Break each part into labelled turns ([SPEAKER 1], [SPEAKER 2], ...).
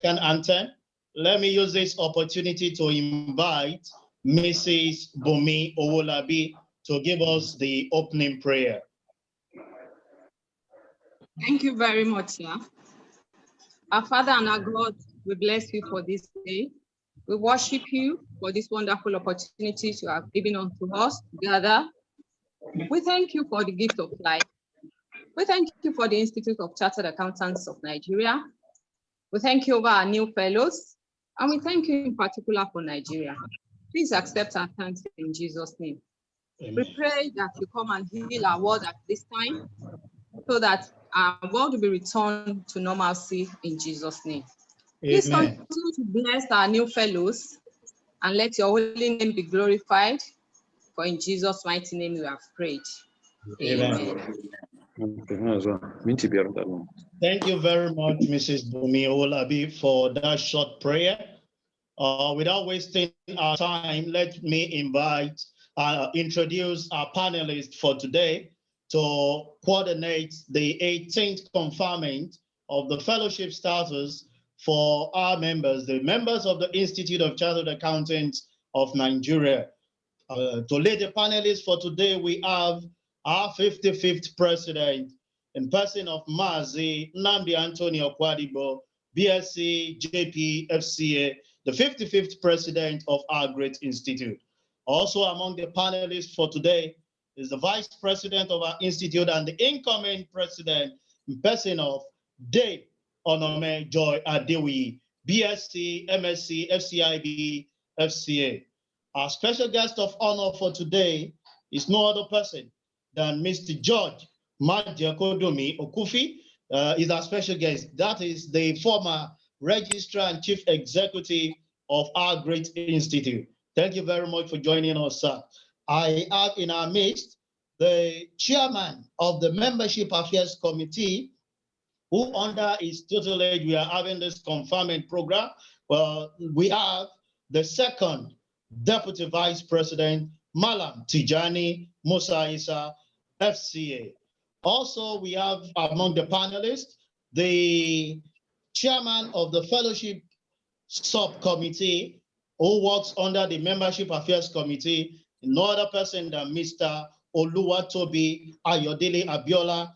[SPEAKER 1] anthem, let me use this opportunity to invite Mrs. Bumi Owolabi to give us the opening prayer.
[SPEAKER 2] Thank you very much, sir. Our Father and our God, we bless you for this day. We worship you for this wonderful opportunity you have given unto us together. We thank you for the gift of life. We thank you for the Institute of Chartered Accountants of Nigeria. We thank you over our new fellows, and we thank you in particular for Nigeria. Please accept our thanks in Jesus' name. Amen. We pray that you come and heal our world at this time, so that our world will be returned to normalcy in Jesus' name. Please continue to bless our new fellows and let your holy name be glorified. For in Jesus' mighty name we have prayed. Amen.
[SPEAKER 1] Thank you very much, Mrs. Bumi Owolabi, for that short prayer. Without wasting our time, let me introduce our panelists for today to coordinate the 18th conferment of the fellowship status for our members, the members of the Institute of Chartered Accountants of Nigeria. To lead the panelists for today, we have our 55th president in person of Mazi Nnamdi Anthony Okwadibo, BSc, JP, FCA, the 55th president of our great institute. Also among the panelists for today is the vice president of our institute and the incoming president in person of Dave Onome Joy Adewi, BSc, MSc, FCIB, FCA. Our special guest of honor for today is no other person than Mr. George Majakodomi Okufi. Is our special guest. That is the former registrar and chief executive of our great institute. Thank you very much for joining us, sir. I have in our midst the chairman of the Membership Affairs Committee, who under his tutelage we are having this conferment program. Well, we have the second deputy vice president, Malam Tijani Musa Isa, FCA. Also, we have among the panelists, the chairman of the fellowship subcommittee, who works under the Membership Affairs Committee, no other person than Mr. Oluwatobi Ayodele Abiola,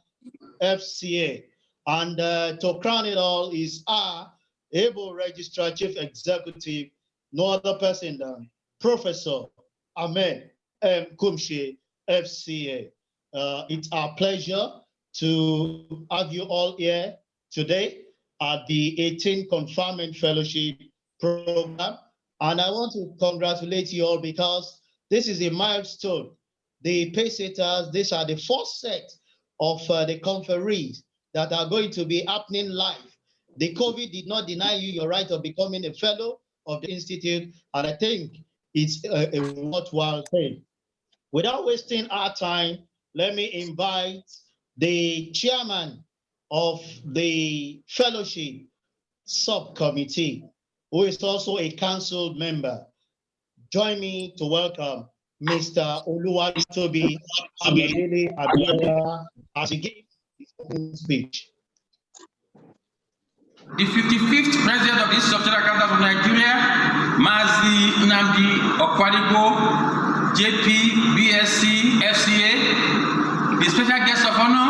[SPEAKER 1] FCA. And to crown it all is our able registrar chief executive, no other person than Professor Ahmed M. Kumshi, FCA. It's our pleasure to have you all here today at the 18th Conferment Fellowship Program. And I want to congratulate you all because this is a milestone. The paysetters, these are the first set of the conferees that are going to be happening live. The COVID did not deny you your right of becoming a fellow of the Institute, and I think it's a worthwhile thing. Without wasting our time, let me invite the chairman of the fellowship subcommittee, who is also a council member. Join me to welcome Mr. Oluwatobi Ayodele Abiola as he gives his opening speech.
[SPEAKER 3] The 55th president of the Institute of Chartered Accountants of Nigeria, Mazi Nnamdi Okwadibo, JP, BSc, FCA. The special guest of honor,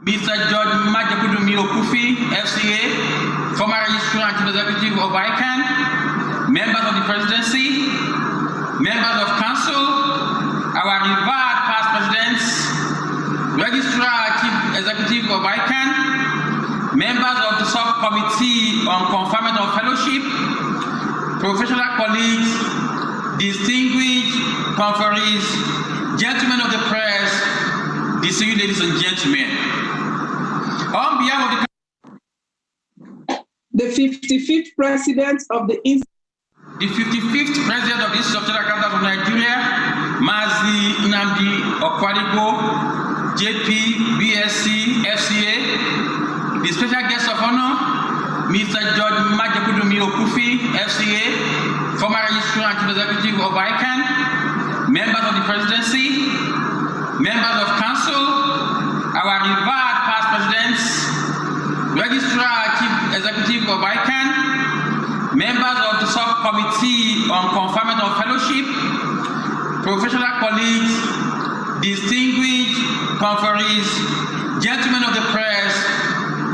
[SPEAKER 3] Mr. George Majakodomi Okufi, FCA, former registrar and chief executive of ICAN, members of the presidency, members of council, our revered past presidents, registrar and chief executive of ICAN, members of the subcommittee on conferment of fellowship, professional colleagues, distinguished conferees, gentlemen of the press, distinguished ladies and gentlemen. On behalf of
[SPEAKER 4] the 55th president of the Institute.
[SPEAKER 3] The 55th president of the Institute of Chartered Accountants of Nigeria, Mazi Nnamdi Okwadibo, JP, BSc, FCA. The special guest of honor, Mr. George Majakodomi Okufi, FCA, former registrar and chief executive of ICAN, members of the presidency, members of council, our revered past presidents, registrar and chief executive of ICAN, members of the subcommittee on conferment of fellowship, professional colleagues, distinguished conferees, gentlemen of the press,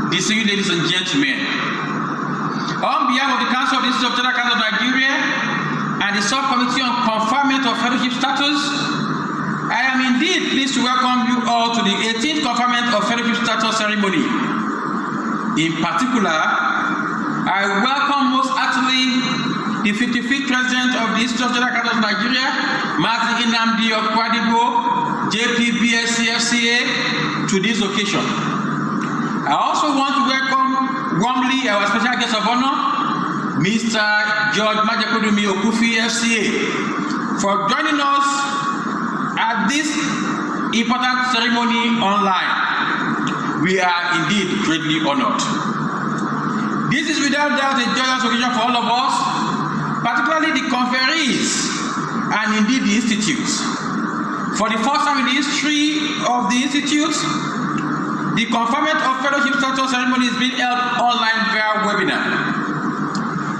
[SPEAKER 3] distinguished ladies and gentlemen. On behalf of the Council of the Institute of Chartered Accountants of Nigeria and the subcommittee on conferment of fellowship status, I am indeed pleased to welcome you all to the 18th conferment of fellowship status ceremony. In particular, I welcome most heartily the 55th President of the Institute of Chartered Accountants of Nigeria, Mazi Nnamdi Okwadebo, JP, BSc, FCA, to this occasion. I also want to welcome warmly our special guest of honor, Mr. George Majekodunmi Okufi, FCA, for joining us at this important ceremony online. We are indeed greatly honored. This is without doubt a joyous occasion for all of us, particularly the conferees and indeed the institutes. For the first time in the history of the institute, the conferment of fellowship status ceremony is being held online via webinar.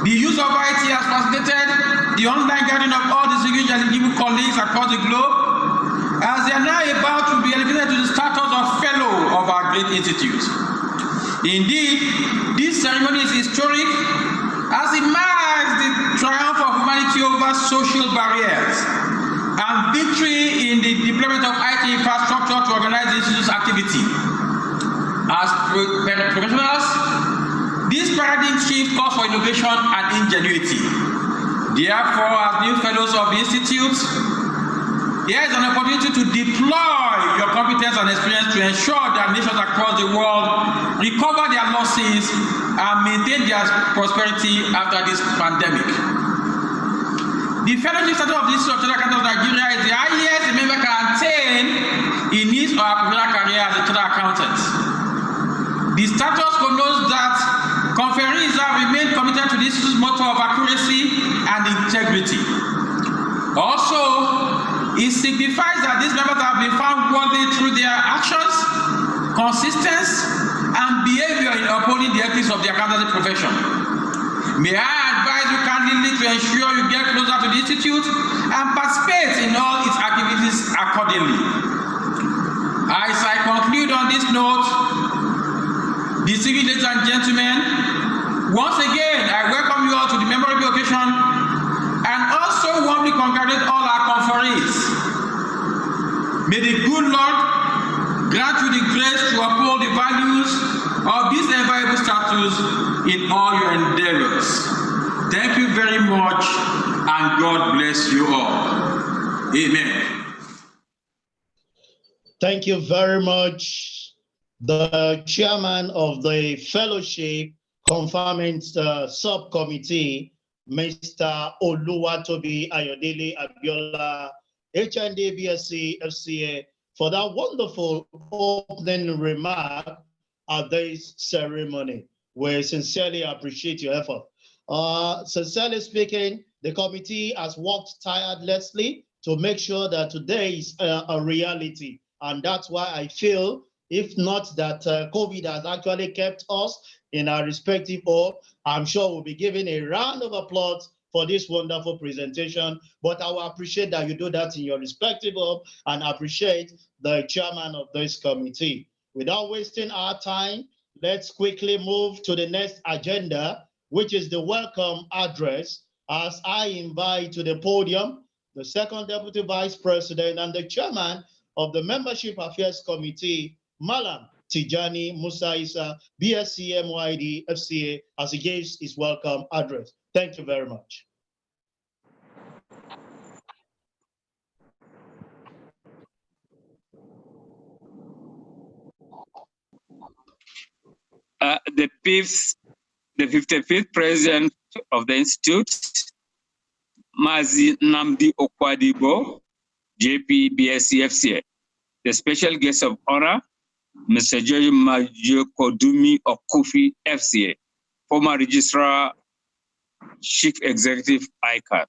[SPEAKER 3] The use of IT has facilitated the online gathering of all distinguished and eligible colleagues across the globe, as they are now about to be elevated to the status of fellow of our great institute. Indeed, this ceremony is historic as it marks the triumph of humanity over social barriers and victory in the deployment of IT infrastructure to organize the institute's activity. As professionals, this paradigm shift calls for innovation and ingenuity. Therefore, as new fellows of the institute, here is an opportunity to deploy your competence and experience to ensure that nations across the world recover their losses and maintain their prosperity after this pandemic. The fellowship status of the Institute of Chartered Accountants of Nigeria is the highest a member can attain in his or her professional career as a chartered accountant. The status connotes that conferees have remained committed to the Institute's motto of accuracy and integrity. Also, it signifies that these members have been found worthy through their actions, consistency, and behavior in upholding the ethics of the accountancy profession. May I advise you candidly to ensure you get closer to the Institute and participate in all its activities accordingly. As I conclude on this note, distinguished ladies and gentlemen, once again, I welcome you all to the memorable occasion and also warmly congratulate all our conferees. May the good Lord grant you the grace to uphold the values of this enviable status in all your endeavors. Thank you very much, and God bless you all. Amen.
[SPEAKER 1] Thank you very much, the chairman of the Fellowship Conferment Subcommittee, Mr. Oluwatobi Ayodele Abiola, HND BSc FCA, for that wonderful opening remark at this ceremony. We sincerely appreciate your effort. Sincerely speaking, the committee has worked tirelessly to make sure that today is a reality. And that's why I feel, if not that COVID has actually kept us in our respective home, I'm sure we'll be giving a round of applause for this wonderful presentation. But I will appreciate that you do that in your respective home and appreciate the chairman of this committee. Without wasting our time, let's quickly move to the next agenda, which is the welcome address, as I invite to the podium the second deputy vice president and the chairman of the Membership Affairs Committee, Malam Tijani Musa Isa, BSc MYD FCA, as he gives his welcome address. Thank you very much.
[SPEAKER 5] The 55th president of the Institute, Mazi Nnamdi Okwadebo, JP, BSc FCA. The special guest of honor, Mr. George Majekodunmi Okufi, FCA, former registrar, chief executive, ICAN.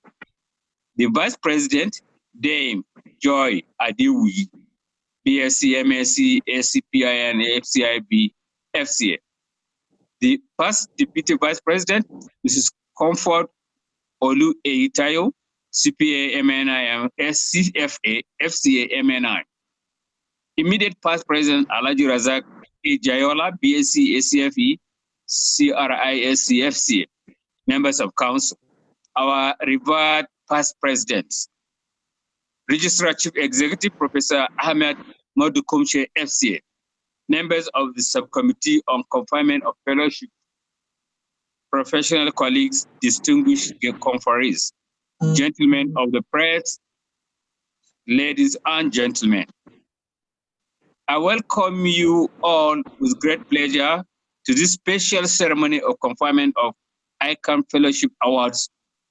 [SPEAKER 5] The vice president, Dame Joy Adewuyi, BSc, MSc, ACPIN, FCIB, FCA. The first deputy vice president, Mrs. Comfort Olu Eitayo, CPA MNI, SCFA, FCA MNI. Immediate past president Alaji Razak Jayola, BSc, ACFE, CRISC, FCA, members of council. Our revered past presidents, Registrar Chief Executive Professor Ahmed Modukumche, FCA, members of the Subcommittee on Conferment of Fellowship, professional colleagues, distinguished conferees, gentlemen of the press, ladies and gentlemen. I welcome you all with great pleasure to this special ceremony of conferment of ICAN Fellowship Awards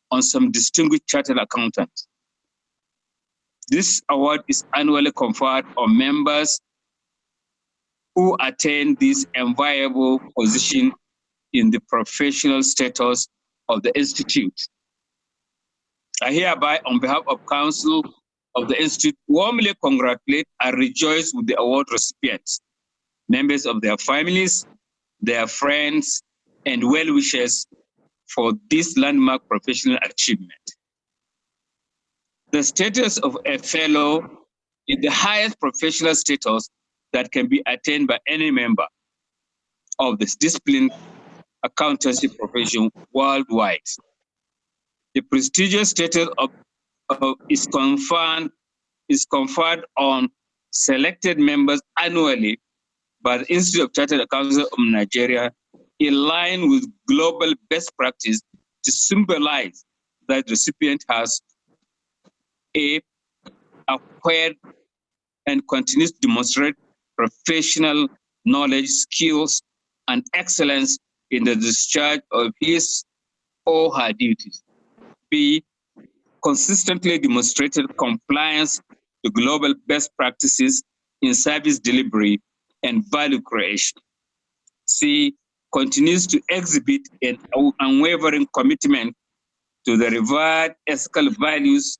[SPEAKER 5] on some distinguished chartered accountants. This award is annually conferred on members who attain this enviable position in the professional status of the Institute. I hereby, on behalf of Council of the Institute, warmly congratulate and rejoice with the award recipients, members of their families, their friends, and well-wishers for this landmark professional achievement. The status of a fellow is the highest professional status that can be attained by any member of this discipline accountancy profession worldwide. The prestigious status is conferred on selected members annually by the Institute of Chartered Accountants of Nigeria, in line with global best practice, to symbolize that the recipient has acquired and continues to demonstrate professional knowledge, skills, and excellence in the discharge of his or her duties. B, consistently demonstrated compliance to global best practices in service delivery and value creation. C, continues to exhibit an unwavering commitment to the revered ethical values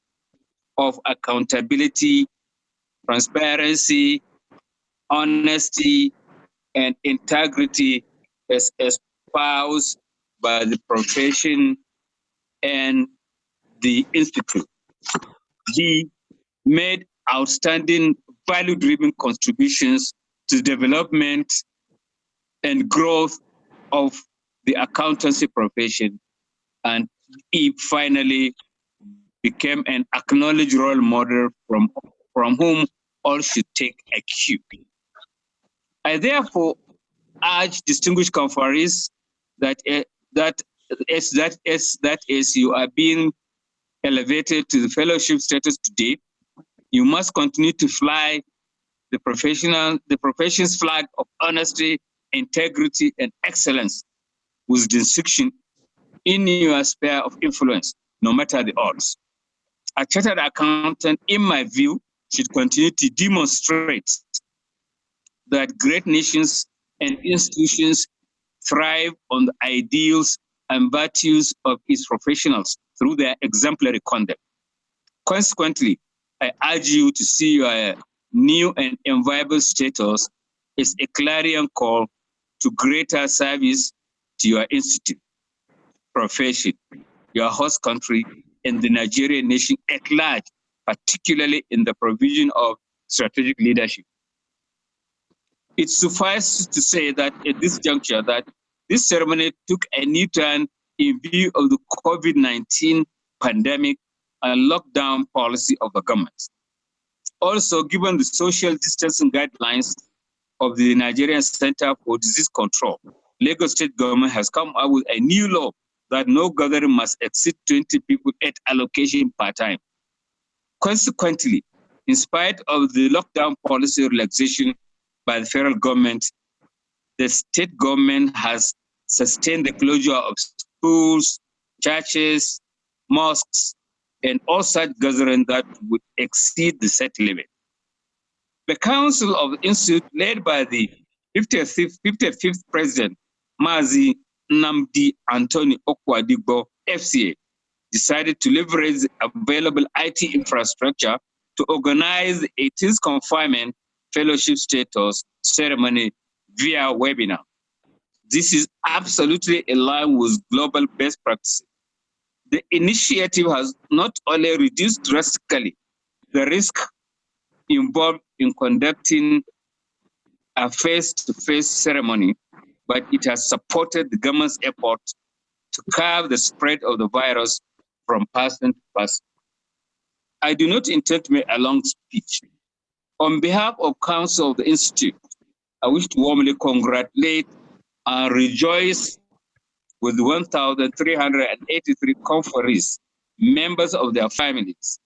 [SPEAKER 5] of accountability, transparency, honesty, and integrity as espoused by the profession and the Institute. D, made outstanding value-driven contributions to the development and growth of the accountancy profession. And E, finally, became an acknowledged role model from whom all should take a cue. I therefore urge distinguished conferees that as you are being elevated to the fellowship status today, you must continue to fly the profession's flag of honesty, integrity, and excellence with distinction in your sphere of influence, no matter the odds. A chartered accountant, in my view, should continue to demonstrate that great nations and institutions thrive on the ideals and virtues of its professionals through their exemplary conduct. Consequently, I urge you to see your new and enviable status as a clarion call to greater service to your institute, profession, your host country, and the Nigerian nation at large, particularly in the provision of strategic leadership. It suffices to say that at this juncture that this ceremony took a new turn in view of the COVID-19 pandemic and lockdown policy of the government. Also, given the social distancing guidelines of the Nigerian Center for Disease Control, Lagos State government has come up with a new law that no gathering must exceed 20 people at allocation per time. Consequently, in spite of the lockdown policy relaxation by the federal government, the state government has sustained the closure of schools, churches, mosques, and all such gatherings that would exceed the set limit. The Council of the Institute, led by the 55th President, Mazi Nnamdi Anthony Okwadigbo, FCA, decided to leverage the available IT infrastructure to organize the 18th Conferment Fellowship Status ceremony via webinar. This is absolutely in line with global best practices The initiative has not only reduced drastically the risk involved in conducting a face-to-face ceremony, but it has supported the government's effort to curb the spread of the virus from person to person. I do not intend to make a long speech. On behalf of Council of the Institute, I wish to warmly congratulate and rejoice with 1,383 conferees, members of their families,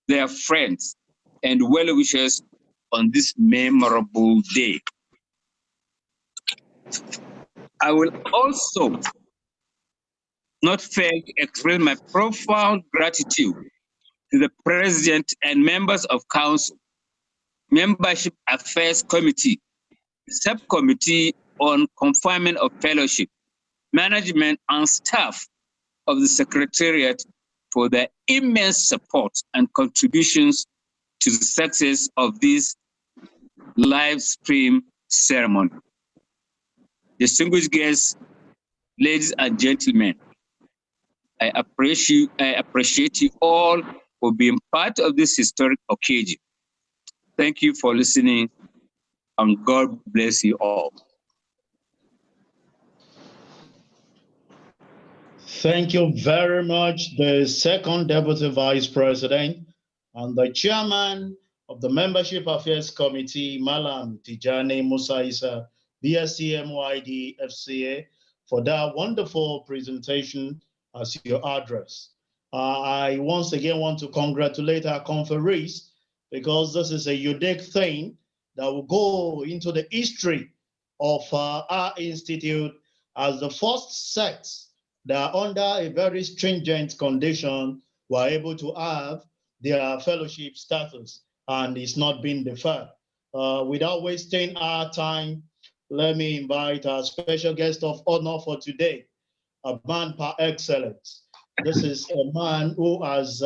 [SPEAKER 5] their friends, and well-wishers on this memorable day. I will also not fail to express my profound gratitude to the President and members of Council, Membership Affairs Committee, Subcommittee on Conferment of Fellowship, management and staff of the Secretariat for their immense support and contributions to the success of this live stream ceremony. Distinguished guests, ladies and gentlemen, I appreciate you all for being part of this historic occasion. Thank you for listening, and God bless you all.
[SPEAKER 1] Thank you very much, the second Deputy Vice President and the Chairman of the Membership Affairs Committee, Malam Tijani Musa Isa, BSc MYD FCA, for that wonderful presentation as your address. I once again want to congratulate our conferees, because this is a unique thing that will go into the history of our institute as the first set that under a very stringent condition were able to have their fellowship status, and it's not been deferred. Without wasting our time, let me invite our special guest of honor for today, a man par excellence. This is a man who has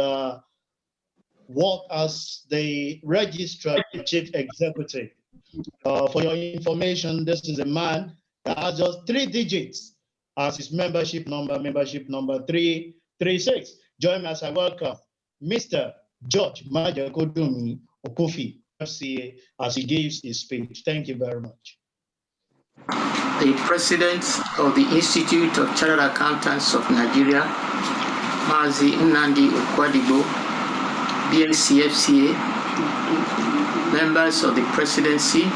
[SPEAKER 1] worked as the Registrar Chief Executive. For your information, this is a man that has just 3 digits as his membership number 336. Join me as I welcome Mr. George Majakodumi Okufi, FCA, as he gives his speech. Thank you very much.
[SPEAKER 6] The President of the Institute of Chartered Accountants of Nigeria, Mazi Nnamdi Okwadibo, BSc FCA, members of the Presidency,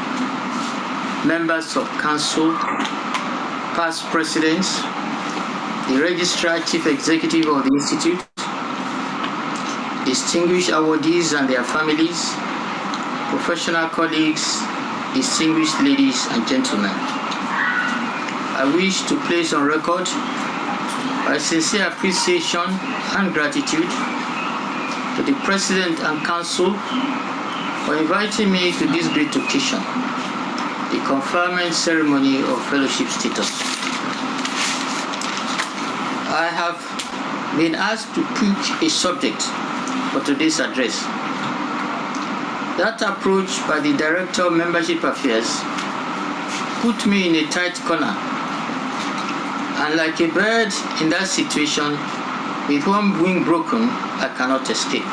[SPEAKER 6] members of Council, past presidents, the Registrar Chief Executive of the Institute, distinguished awardees and their families, professional colleagues, distinguished ladies and gentlemen. I wish to place on record my sincere appreciation and gratitude to the President and Council for inviting me to this great occasion, the conferment ceremony of fellowship status. I have been asked to pick a subject for today's address. That approach by the Director of Membership Affairs put me in a tight corner, and like a bird in that situation, with one wing broken, I cannot escape.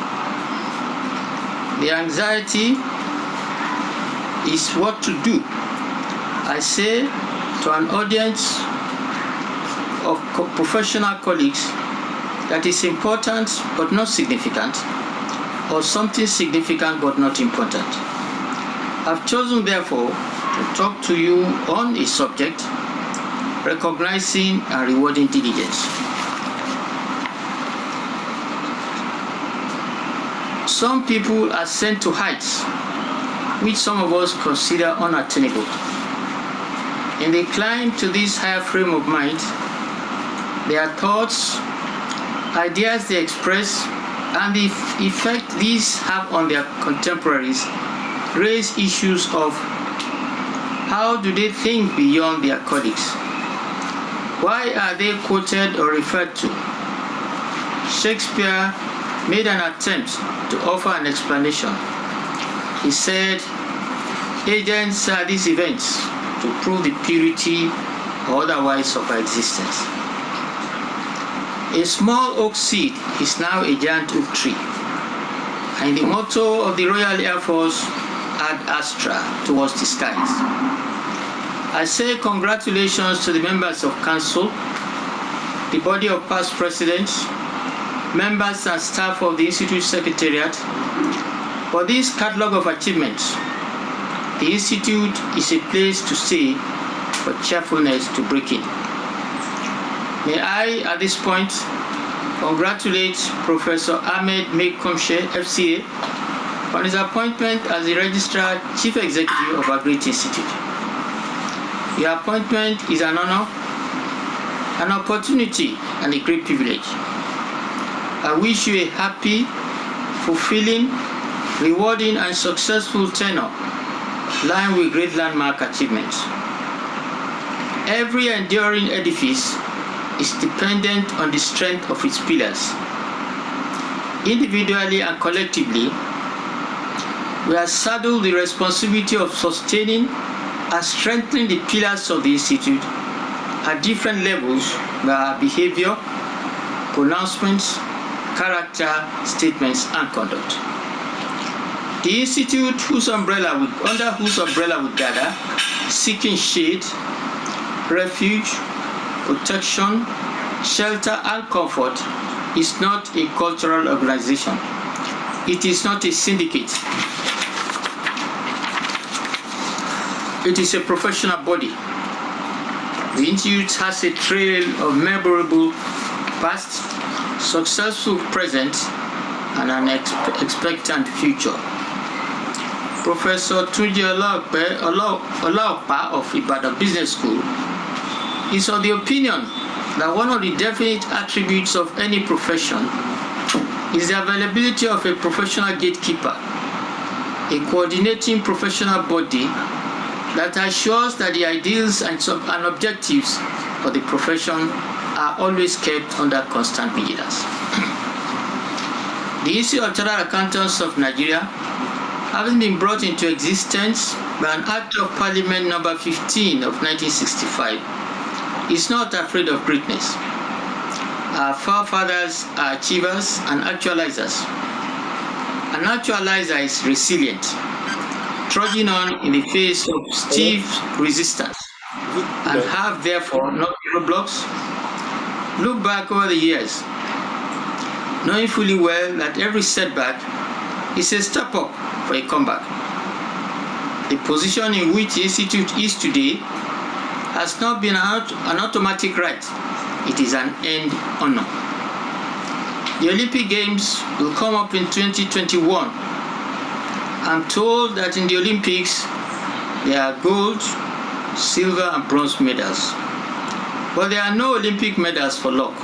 [SPEAKER 6] The anxiety is what to do. I say to an audience of professional colleagues that is important but not significant, or something significant but not important. I've chosen, therefore, to talk to you on a subject, recognizing and rewarding diligence. Some people are sent to heights which some of us consider unattainable. In the climb to this higher frame of mind, their thoughts, ideas they express, and the effect these have on their contemporaries raise issues of how do they think beyond their colleagues? Why are they quoted or referred to? Shakespeare made an attempt to offer an explanation. He said, agents are these events to prove the purity or otherwise of our existence. A small oak seed is now a giant oak tree. And the motto of the Royal Air Force, Ad Astra, towards the skies. I say congratulations to the members of Council, the body of past presidents, members and staff of the Institute Secretariat, for this catalogue of achievements. The Institute is a place to stay for cheerfulness to break in. May I, at this point, congratulate Professor Ahmed Mekomshe, FCA, on his appointment as the Registrar Chief Executive of our great institute. Your appointment is an honor, an opportunity, and a great privilege. I wish you a happy, fulfilling, rewarding, and successful tenure, lined with great landmark achievements. Every enduring edifice is dependent on the strength of its pillars. Individually and collectively, we are saddled the responsibility of sustaining and strengthening the pillars of the Institute at different levels by our behavior, pronouncements, character, statements, and conduct. The Institute under whose umbrella we gather, seeking shade, refuge, protection, shelter, and comfort, is not a cultural organization. It is not a syndicate. It is a professional body. The Institute has a trail of memorable past, successful present, and an expectant future. Professor Tunji Olaopa of Ibadan Business School is of the opinion that one of the definite attributes of any profession is the availability of a professional gatekeeper, a coordinating professional body that assures that the ideals and objectives of the profession are always kept under constant vigilance. The Institute of Chartered Accountants of Nigeria, having been brought into existence by an Act of Parliament number 15 of 1965, is not afraid of greatness. Our forefathers are achievers and actualizers. An actualizer is resilient, trudging on in the face of stiff resistance, and have therefore not roadblocks. Look back over the years, knowing fully well that every setback is a step up for a comeback. The position in which the Institute is today has not been an automatic right. It is an end honor. The Olympic Games will come up in 2021. I'm told that in the Olympics, there are gold, silver, and bronze medals. But there are no Olympic medals for luck.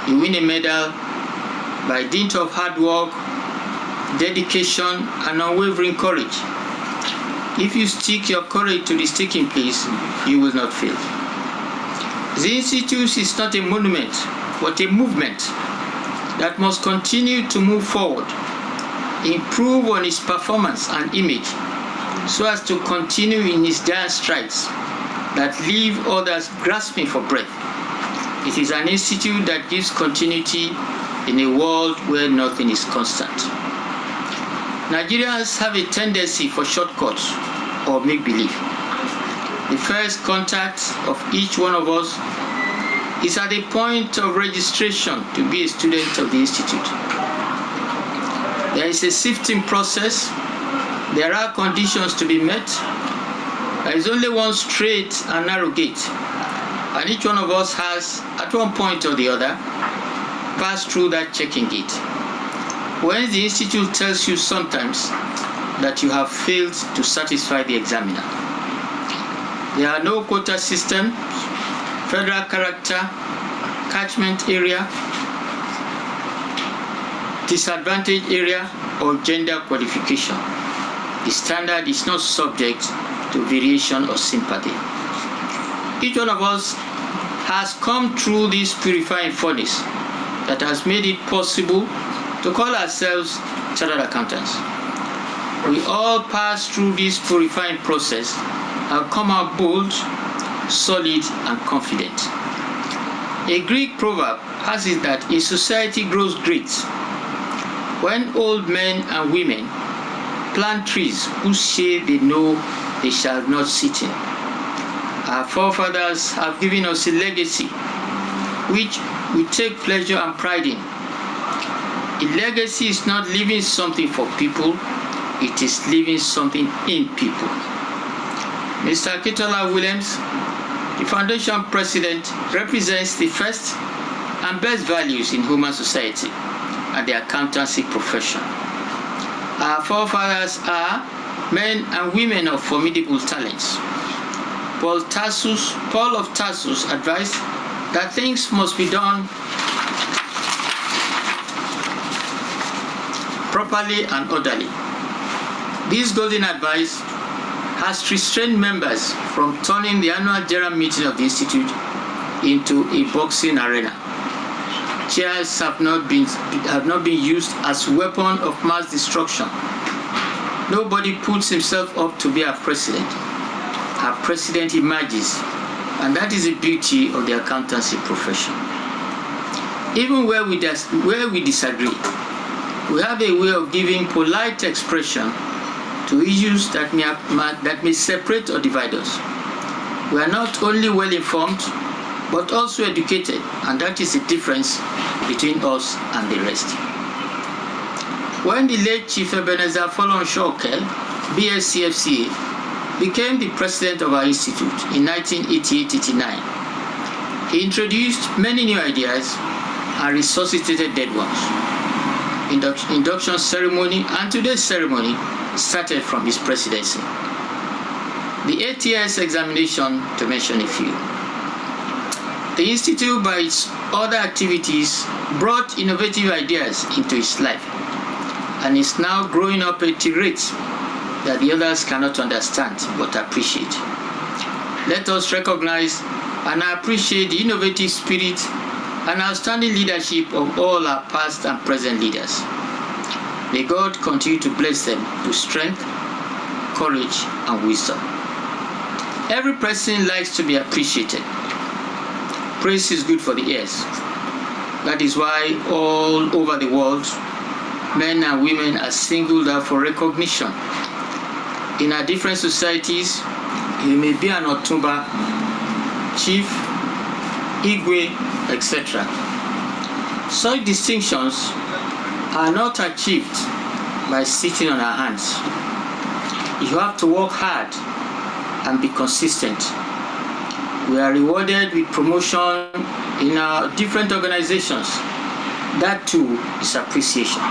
[SPEAKER 6] You win a medal by dint of hard work, dedication, and unwavering courage. If you stick your courage to the sticking place, you will not fail. The Institute is not a monument, but a movement that must continue to move forward, improve on its performance and image, so as to continue in its giant strides that leave others grasping for breath. It is an institute that gives continuity in a world where nothing is constant. Nigerians have a tendency for shortcuts or make-believe. The first contact of each one of us is at the point of registration to be a student of the Institute. There is a sifting process. There are conditions to be met. There is only one straight and narrow gate, and each one of us has, at one point or the other, passed through that checking gate. When the Institute tells you sometimes that you have failed to satisfy the examiner, there are no quota systems, federal character, catchment area, disadvantaged area, or gender qualification. The standard is not subject to variation or sympathy. Each one of us has come through this purifying furnace that has made it possible to call ourselves chartered accountants. We all pass through this purifying process and come out bold, solid, and confident. A Greek proverb has it that a society grows great when old men and women plant trees whose shade they know they shall not sit in. Our forefathers have given us a legacy which we take pleasure and pride in. A legacy is not leaving something for people, it is leaving something in people. Mr. Kitola Williams, the Foundation President, represents the first and best values in human society and the accountancy profession. Our forefathers are men and women of formidable talents. Paul of Tarsus advised that things must be done properly and orderly. This golden advice has restrained members from turning the annual general meeting of the Institute into a boxing arena. Chairs have not been used as a weapon of mass destruction. Nobody puts himself up to be our president. Our president emerges, and that is the beauty of the accountancy profession. Even where we disagree, we have a way of giving polite expression to issues that may separate or divide us. We are not only well informed, but also educated, and that is the difference between us and the rest. When the late Chief Ebenezer Folonshoke, BSc FCA, became the president of our institute in 1988-89, he introduced many new ideas and resuscitated dead ones. Induction ceremony and today's ceremony started from his presidency. The ATS examination, to mention a few. The Institute, by its other activities, brought innovative ideas into its life and is now growing up at a rate that the others cannot understand but appreciate. Let us recognize and appreciate the innovative spirit and outstanding leadership of all our past and present leaders. May God continue to bless them with strength, courage, and wisdom. Every person likes to be appreciated. Praise is good for the ears. That is why all over the world, men and women are singled out for recognition. In our different societies, you may be an Otumba, Chief, Igwe, etc. Such distinctions are not achieved by sitting on our hands. You have to work hard and be consistent. We are rewarded with promotion in our different organizations. That too is appreciation.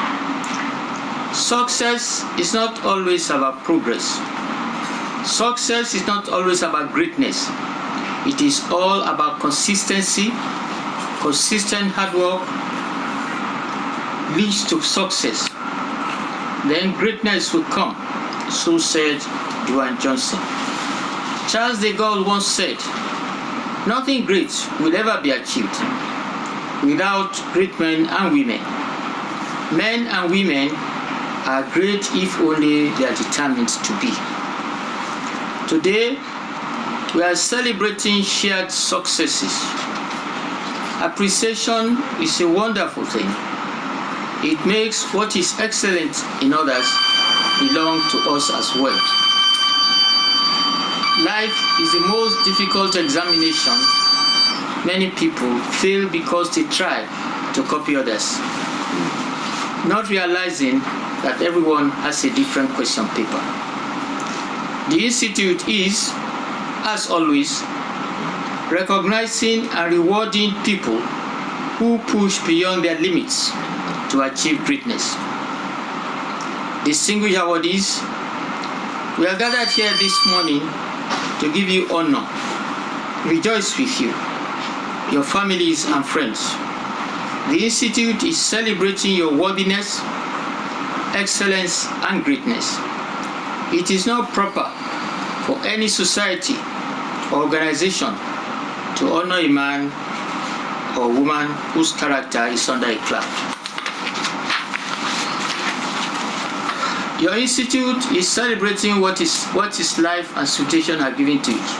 [SPEAKER 6] Success is not always about progress. Success is not always about greatness. It is all about consistency. Consistent hard work leads to success. Then greatness will come, so said Dwayne Johnson. Charles de Gaulle once said, "Nothing great will ever be achieved without great men and women. Men and women are great if only they are determined to be." Today, we are celebrating shared successes. Appreciation is a wonderful thing. It makes what is excellent in others belong to us as well. Life is the most difficult examination. Many people fail because they try to copy others, not realizing that everyone has a different question paper. The Institute is, as always, recognizing and rewarding people who push beyond their limits to achieve greatness. Distinguished awardees, we are gathered here this morning to give you honor, rejoice with you, your families and friends. The Institute is celebrating your worthiness, excellence, and greatness. It is not proper for any society or organization to honor a man or woman whose character is under a cloud. Your institute is celebrating what its life and situation are given to it.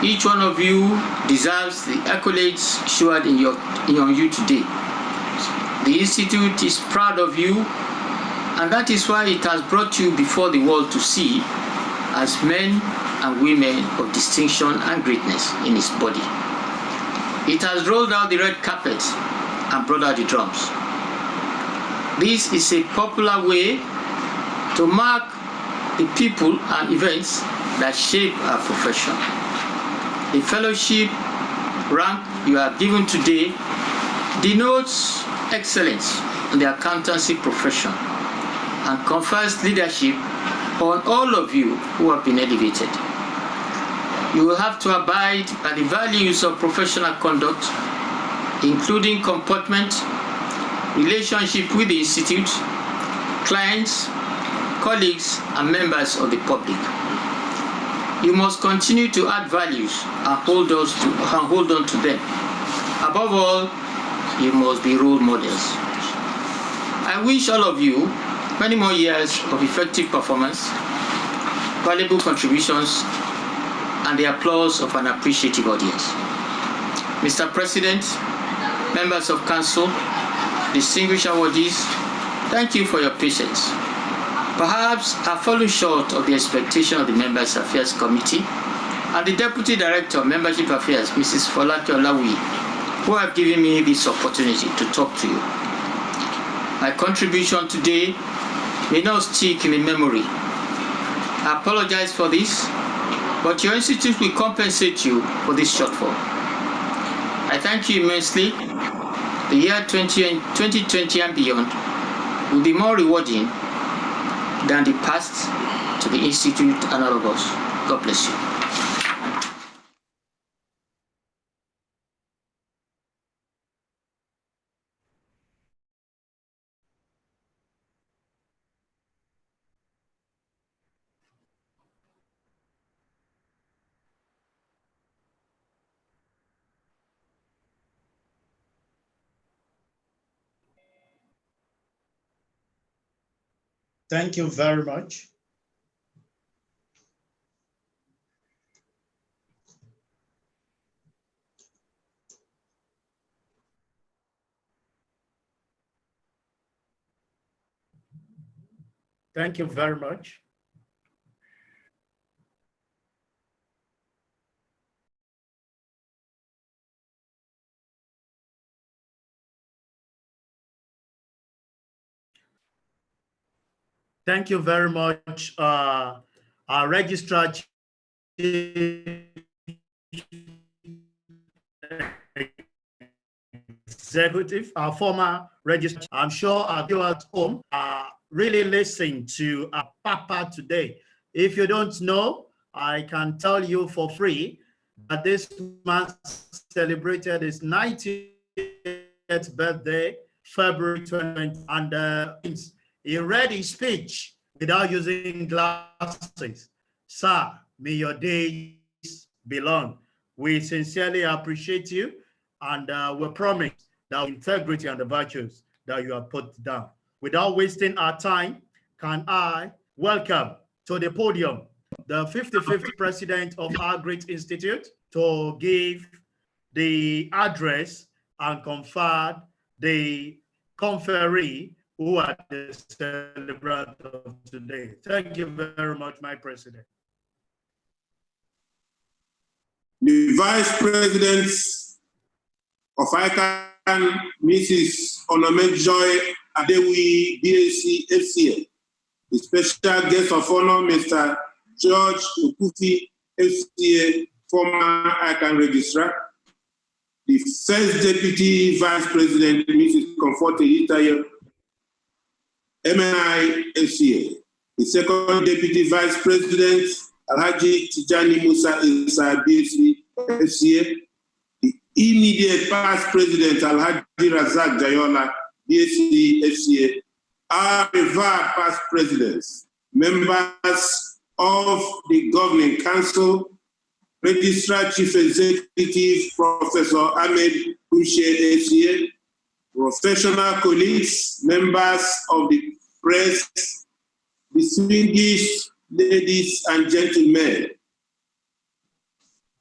[SPEAKER 6] Each one of you deserves the accolades showered on you today. The Institute is proud of you, and that is why it has brought you before the world to see as men and women of distinction and greatness in its body. It has rolled out the red carpet and brought out the drums. This is a popular way to mark the people and events that shape our profession. The fellowship rank you are given today denotes excellence in the accountancy profession and confers leadership on all of you who have been elevated. You will have to abide by the values of professional conduct, including comportment, relationship with the Institute, clients, colleagues, and members of the public. You must continue to add values and hold on to them. Above all, you must be role models. I wish all of you many more years of effective performance, valuable contributions, and the applause of an appreciative audience. Mr. President, members of council, distinguished awardees, thank you for your patience. Perhaps I fallen short of the expectation of the Members Affairs Committee and the Deputy Director of Membership Affairs, Mrs. Folake Olawi, who have given me this opportunity to talk to you. My contribution today may not stick in the memory. I apologize for this, but your institute will compensate you for this shortfall. I thank you immensely. The year 2020 and beyond will be more rewarding than the past to the Institute and all of us. God bless you.
[SPEAKER 1] Thank you very much. Thank you very much. Thank you very much, our registrar executive, our former registrar. I'm sure our viewers at home are really listening to our Papa today. If you don't know, I can tell you for free that this man celebrated his 90th birthday, February 20th, and he read his speech without using glasses. Sir, may your days be long. We sincerely appreciate you, and we promise that integrity and the virtues that you have put down. Without wasting our time, can I welcome to the podium the 55th president of our great institute to give the address and confer the conferee who are the celebrant of today. Thank you very much, my president.
[SPEAKER 7] The vice president of ICAN, Mrs. Onomejoy Adewi, BAC, FCA. The special guest of honor, Mr. George Okufi, FCA, former ICAN registrar. The first deputy vice president, Mrs. Comforte Itayo, MNI, FCA. The second deputy vice president, Alhaji Tijani Musa Isa, BAC, FCA. The immediate past president, Alhaji Razak Jayola, BAC, FCA. Our revered past presidents, members of the Governing Council, Registrar Chief Executive, Professor Ahmed Kushe, FCA, professional colleagues, members of the press, distinguished ladies and gentlemen.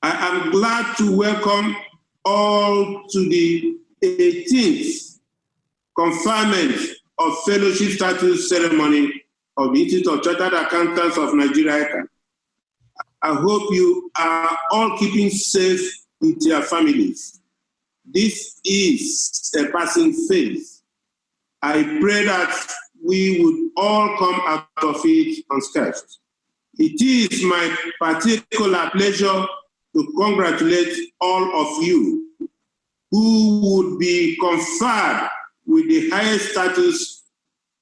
[SPEAKER 7] I am glad to welcome all to the 18th conferment of fellowship status ceremony of the Institute of Chartered Accountants of Nigeria, ICAN. I hope you are all keeping safe with your families. This is a passing phase. I pray that we would all come out of it unscathed. It is my particular pleasure to congratulate all of you who would be conferred with the highest status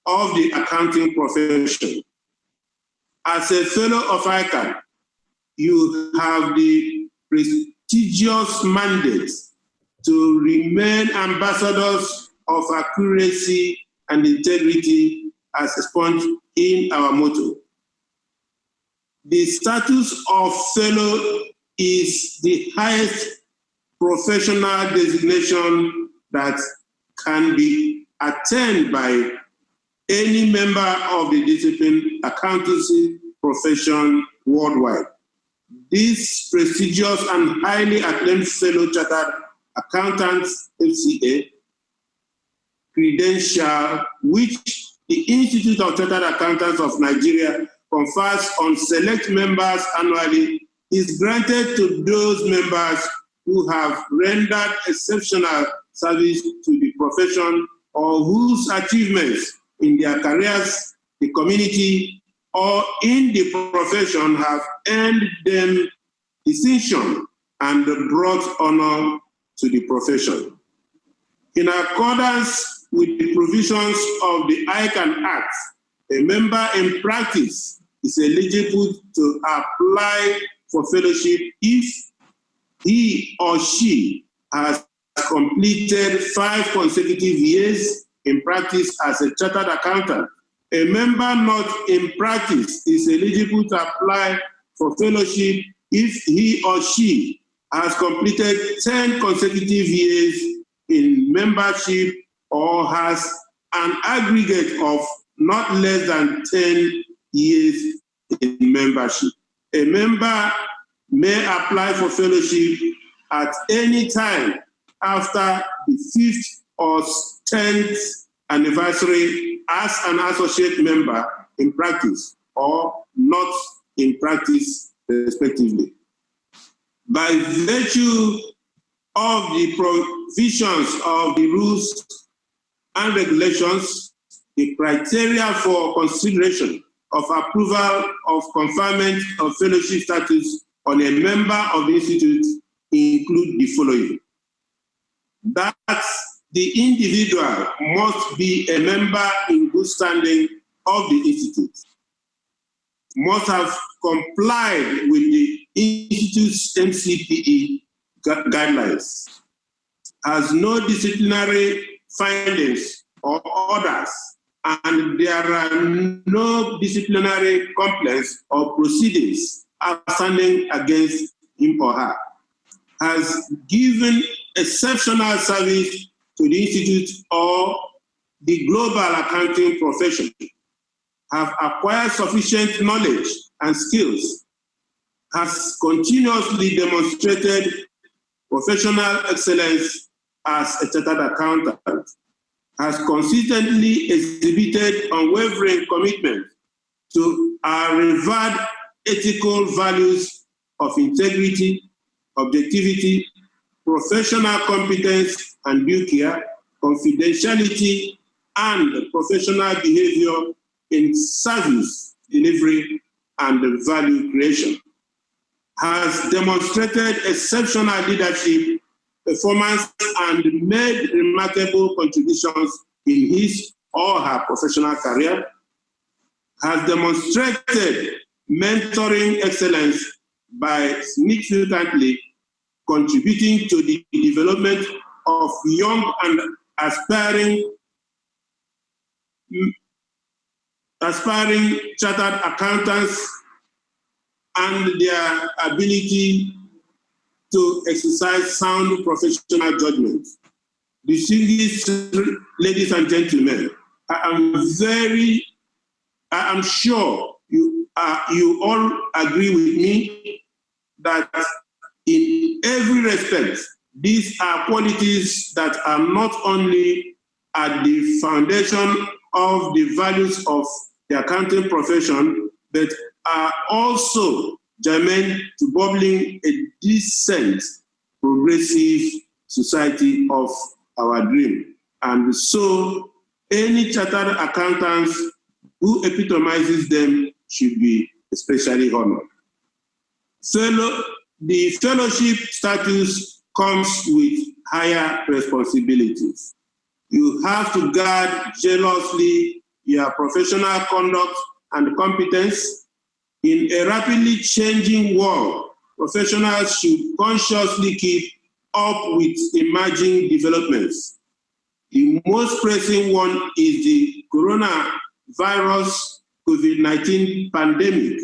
[SPEAKER 7] of the accounting profession. As a fellow of ICAN, you have the prestigious mandate to remain ambassadors of accuracy and integrity as explained in our motto. The status of fellow is the highest professional designation that can be attained by any member of the discipline accountancy profession worldwide. This prestigious and highly acclaimed fellow chartered accountants FCA credential, which the Institute of Chartered Accountants of Nigeria confers on select members annually, is granted to those members who have rendered exceptional service to the profession or whose achievements in their careers, the community, or in the profession have earned them distinction and brought honor to the profession. In accordance with the provisions of the ICAN Act, a member in practice is eligible to apply for fellowship if he or she has completed 5 consecutive years in practice as a chartered accountant. A member not in practice is eligible to apply for fellowship if he or she has completed 10 consecutive years in membership or has an aggregate of not less than 10 years in membership. A member may apply for fellowship at any time after the 5th or 10th anniversary as an associate member in practice or not in practice, respectively. By virtue of the provisions of the rules and regulations, the criteria for consideration of approval of conferment of fellowship status on a member of the Institute include the following. That the individual must be a member in good standing of the Institute, must have complied with the Institute's MCPE guidelines, has no disciplinary findings or orders, and there are no disciplinary complaints or proceedings outstanding against him or her, has given exceptional service to the Institute or the global accounting profession, have acquired sufficient knowledge and skills, has continuously demonstrated professional excellence as a chartered accountant, has consistently exhibited unwavering commitment to our revered ethical values of integrity, objectivity, professional competence and due care, confidentiality, and professional behavior in service delivery and value creation, has demonstrated exceptional leadership, performance, and made remarkable contributions in his or her professional career, has demonstrated mentoring excellence by significantly contributing to the development of young and aspiring chartered accountants and their ability to exercise sound professional judgment. Distinguished ladies and gentlemen, I am sure you all agree with me that in every respect. These are qualities that are not only at the foundation of the values of the accounting profession, but are also germane to building a decent, progressive society of our dream. And so any chartered accountants who epitomizes them should be especially honored. The fellowship status comes with higher responsibilities. You have to guard jealously your professional conduct and competence. In a rapidly changing world, professionals should consciously keep up with emerging developments. The most pressing one is the coronavirus COVID-19 pandemic.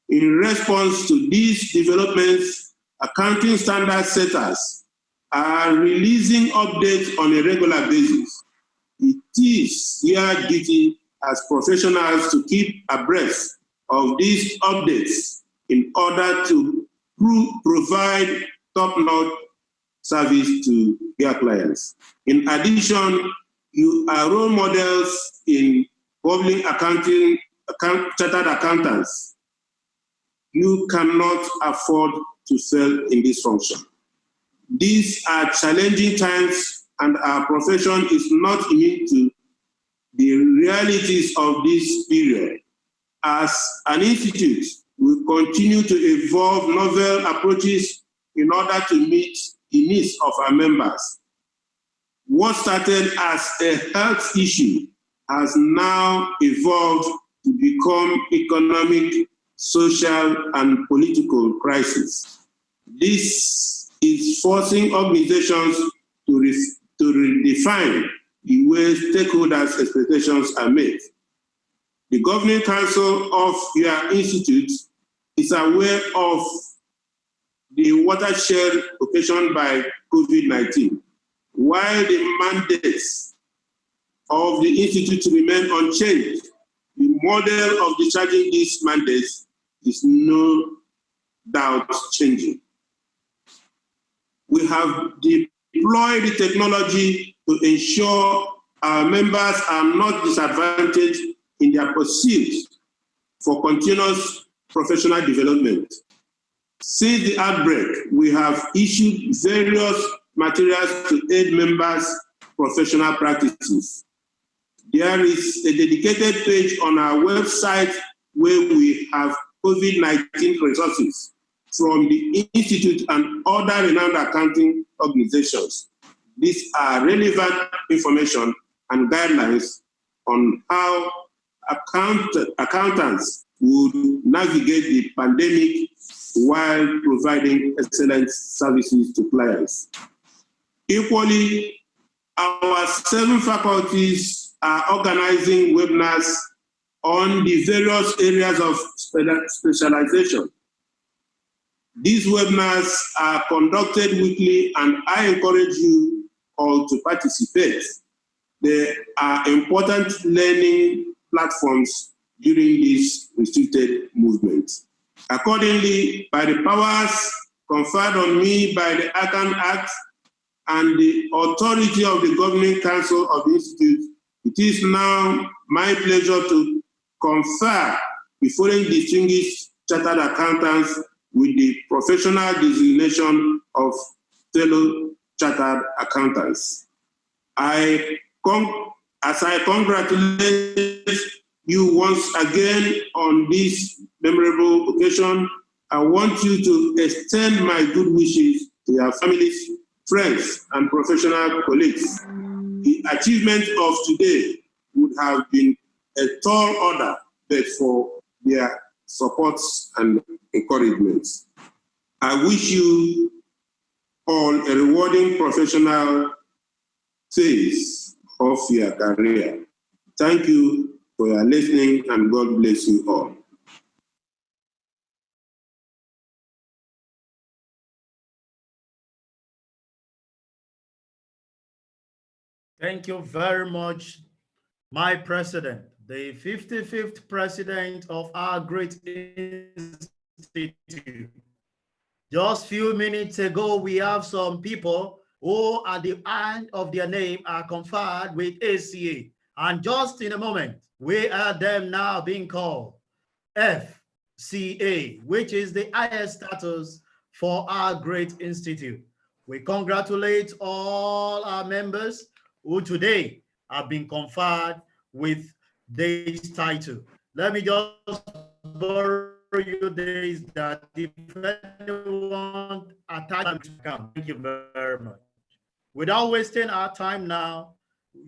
[SPEAKER 7] In response to these developments, accounting standard setters are releasing updates on a regular basis. It is their duty as professionals to keep abreast of these updates in order to provide top-notch service to their clients. In addition, you are role models in public accounting, chartered accountants. You cannot afford to fail in this function. These are challenging times, and our profession is not immune to the realities of this period. As an institute, we continue to evolve novel approaches in order to meet the needs of our members. What started as a health issue has now evolved to become economic, social, and political crisis. This is forcing organizations to redefine the way stakeholders' expectations are made. The Governing Council of your institute is aware of the watershed occasioned by COVID-19. While the mandates of the institute remain unchanged, the model of discharging these mandates is no doubt changing. We have deployed the technology to ensure our members are not disadvantaged in their pursuit for continuous professional development. Since the outbreak, we have issued various materials to aid members' professional practices. There is a dedicated page on our website where we have COVID-19 resources from the Institute and other renowned accounting organizations. These are relevant information and guidelines on how accountants would navigate the pandemic while providing excellent services to clients. Equally, our 7 faculties are organizing webinars on the various areas of specialization. These webinars are conducted weekly, and I encourage you all to participate. They are important learning platforms during this restricted movement. Accordingly, by the powers conferred on me by the ICAN Act and the authority of the Governing Council of the Institute, it is now my pleasure to confer the following distinguished chartered accountants with the professional designation of fellow chartered accountants. As I congratulate you once again on this memorable occasion, I want you to extend my good wishes to your families, friends, and professional colleagues. The achievement of today would have been a tall order, but for their supports and encouragements. I wish you all a rewarding professional phase of your career. Thank you for your listening, and God bless you all.
[SPEAKER 1] Thank you very much, my president, the 55th president of our great institute, Just few minutes ago, we have some people who at the end of their name are conferred with ACA. And just in a moment, we are them now being called FCA, which is the highest status for our great institute. We congratulate all our members who today have been conferred with this title. Let me just borrow you this, that if anyone attached account, thank you very much. Without wasting our time now,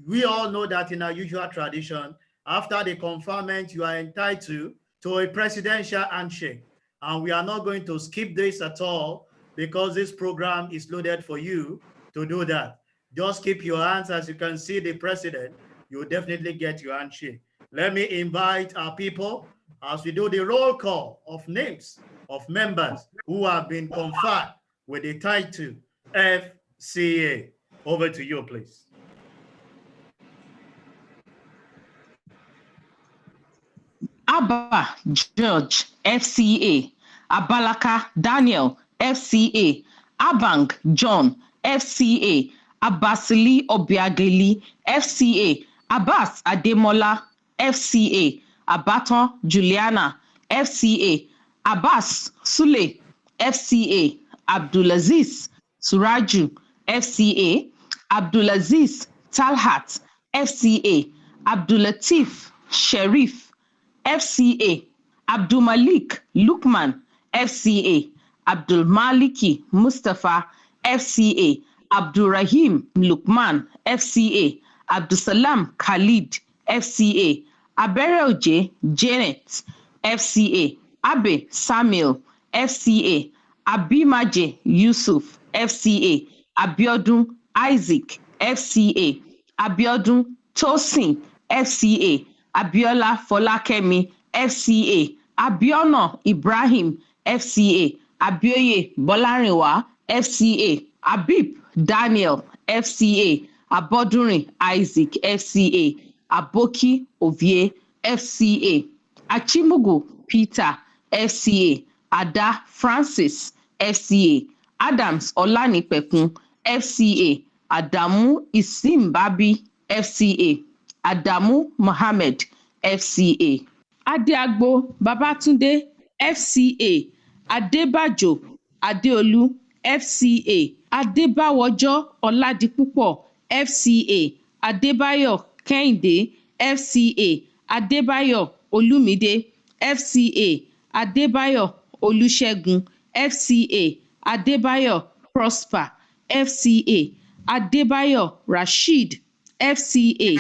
[SPEAKER 1] we all know that in our usual tradition, after the conferment, you are entitled to a presidential handshake. And we are not going to skip this at all because this program is loaded for you to do that. Just keep your hands. As you can see the president, you will definitely get your handshake. Let me invite our people as we do the roll call of names of members who have been conferred with the title FCA. Over to you, please.
[SPEAKER 8] Abba George, FCA. Abalaka Daniel, FCA. Abang John, FCA. Abasili Obiageli, FCA. Abbas Ademola, FCA. Abaton Juliana, FCA. Abbas Sule, FCA. Abdulaziz Suraju, FCA. Abdulaziz Talhat, FCA. Abdulatif Sherif, FCA. Abdulmalik Lukman, FCA. Abdulmaliki Mustafa, FCA. Abdulrahim Lukman, FCA. Abdulsalam Khalid, FCA. Abereoje Janet, FCA. Abe Samuel, FCA. Abimaje Yusuf, FCA. Abiodun Isaac, FCA. Abiodun Tosin, FCA. Abiola Folakemi, FCA. Abiona Ibrahim, FCA. Abioye Bolarinwa, FCA. Abib Daniel, FCA. Abodurin Isaac, FCA. Aboki Ovie, FCA. Achimugu Peter, FCA. Ada Francis, FCA. Adams Olanipekun, FCA. Adamu Isimbabi, FCA. Adamu Mohammed, FCA. Adeagbo Babatunde, FCA. Adebajo Adeolu, FCA. Adebawojo Oladipupo, FCA. Adebayo Kehinde, FCA. Adebayo Olumide, FCA. Adebayo Olusegun, FCA. Adebayo Prosper, FCA. Adebayo Rashid, FCA.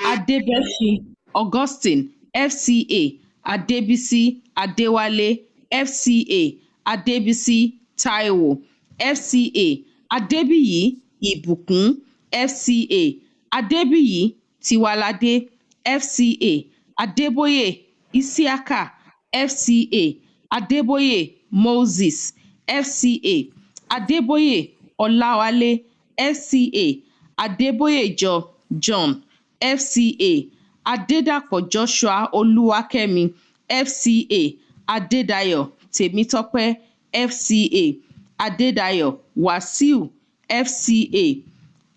[SPEAKER 8] Adebeshi Augustine, FCA. Adebisi Adewale, FCA. Adebisi Taiwo, FCA. Adebiyi Ibukun, FCA. Adebiyi Tiwalade, FCA. Adeboye Isiaka, FCA. Adeboye Moses, FCA. Adeboye Olawale, FCA. Adeboye John, FCA. Adedapo Joshua Oluwakemi, FCA. Adedayo Temitope, FCA. Adedayo Wasiu, FCA.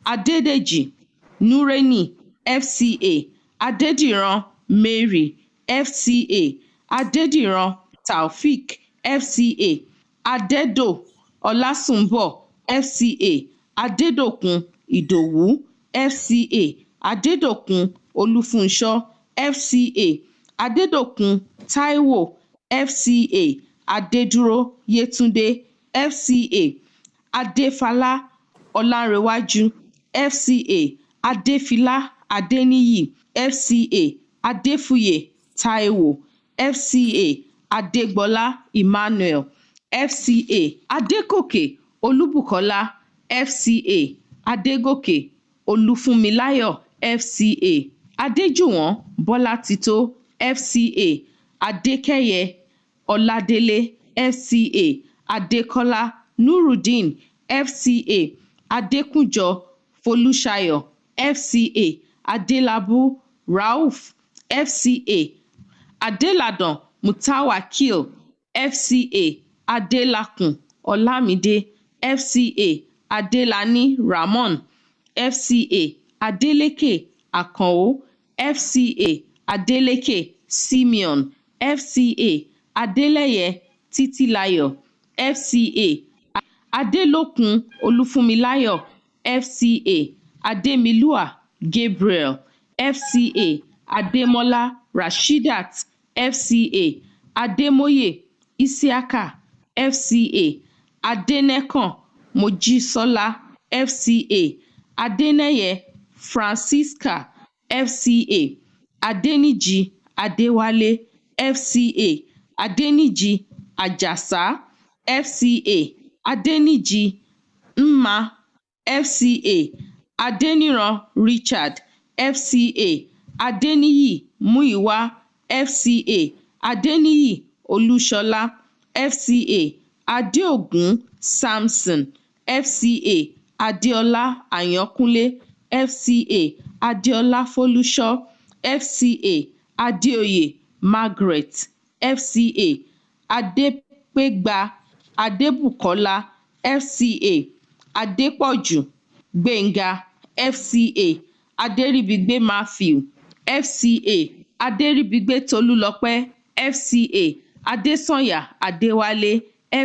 [SPEAKER 8] Adedeji Nureni, FCA. Adediran Mary, FCA. Adediran Taufik, FCA. Adedo Olasunbo, FCA. Adedokun Idowu, FCA. Adedokun Olufunsho, FCA. Adedokun Taiwo, FCA. Adeduro Yetunde, FCA. Adefala Olanrewaju, FCA. Adefila Adeniyi, FCA. Adefuye Taiwo, FCA. Adegbola Emmanuel, FCA. Adekoke Olubukola, FCA. Adegoke Olufunmilayo, FCA. Adejuwon Bolatito, FCA. Adekeye Oladele, FCA. Adekola Nurudeen, FCA. Adekunjo Folushayo, FCA. Adelabu Rauf, FCA. Adeladon Mutawakil, FCA. Adelakun Olamide, FCA Adelani Ramon, FCA Adeleke Akanwo, FCA Adeleke Simeon, FCA Adeleye Titilayo, FCA Adelokun Olufunmilayo, FCA Ademilua Gabriel, FCA Ademola Rashidat, FCA Ademoye Isiaka, FCA Adenekan Mojisola, FCA Adeneye Francisca, FCA Adeniji Adewale, FCA Adeniji Ajasa, FCA Adeniji Mma, FCA Adeniran Richard, FCA Adeniyi Muiwa, FCA Adeniyi Olúṣọlá, FCA Adeogun Samson, FCA Adeola Ayankunle, FCA Adeola Folúṣọ́, FCA Adeoye Margaret, FCA Adepegba Adébùkọ́lá, FCA Adépọ̀jù Gbénga, FCA Adéríbigbé Matthew, FCA Adéríbigbé Tolúlọpẹ́, FCA Adésànyà Adéwálé,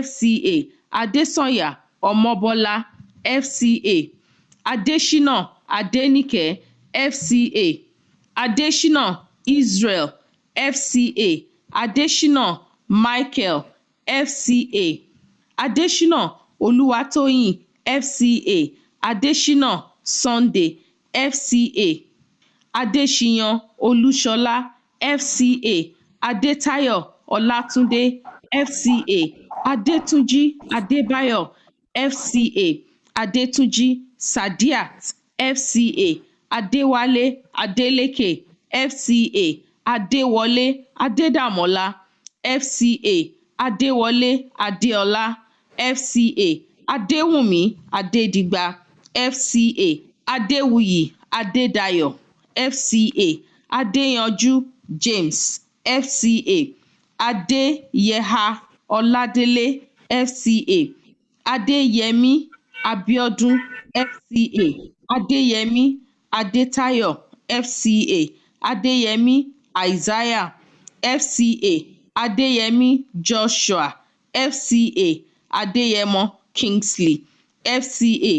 [SPEAKER 8] FCA Adésànyà Ọmọbọ́lá, FCA Adéṣínà Adéníkẹ́, FCA Adéṣínà Israel, FCA Adéṣínà Michael, FCA Adéṣínà Olúwatóyìn, FCA Adéṣínà Sunday, FCA Adéṣíyàn Olúṣọlá, FCA Adétáyọ̀ Ọlátúndé, FCA Adétúnjí Adébáyọ̀, FCA Adétúnjí Sadiat, FCA Adéwálé Adélékè, FCA Adéwọlé Adédàmọ́lá, FCA Adéwọlé Adéọlá, FCA Adéwùnmí Adédìgbà, FCA Adéwuyì Adédayọ̀, FCA Adéyanjú James, FCA Adéyẹhà Ọládélé, FCA Adéyẹmí Abíọ́dún, FCA Adéyẹmí Adétáyọ̀, FCA Adéyẹmí Isaiah, FCA Adéyẹmí Joshua, FCA Adéyẹmọ Kingsley, FCA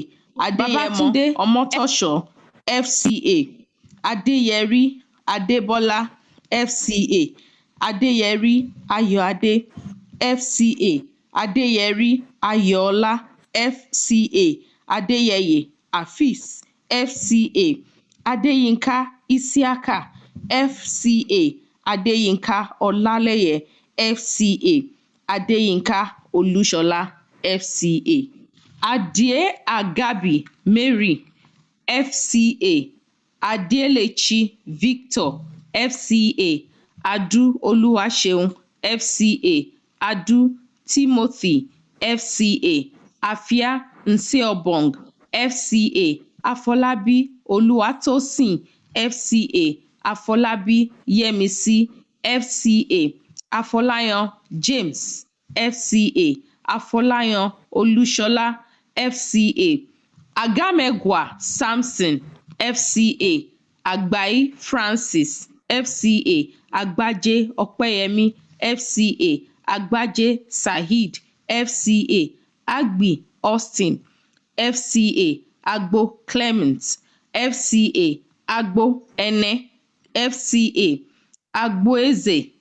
[SPEAKER 8] Adéyẹmọ Ọmọ́tọ́ṣọ̀, FCA Adéyẹrí Adébọ́lá, FCA Adéyẹrí Ayọ̀adé, FCA Adéyẹrí Ayọ̀ọlá, FCA Adéyẹyè Afeez, FCA Adéyínká Isiaka, FCA Adéyínká Ọlálẹ́yẹ, FCA Adéyínká Olúṣọlá, FCA Adie Agabi Mary, FCA Adelechi Victor, FCA Adu Olúwaṣeun, FCA Adu Timothy, FCA Afia Nseobong, FCA Afọlábí Olúwatósìn, FCA Afọlábí Yẹmisí, FCA Afọláyan James, FCA Afọláyan Olúṣọlá, FCA Agamegwa Samson, FCA Àgbáyé Francis, FCA Àgbájé Ọpẹ́yẹmí, FCA Àgbájé Saheed, FCA Agbi Austin, FCA Agbo Clement, FCA Agbo Ene, FCA Agboeze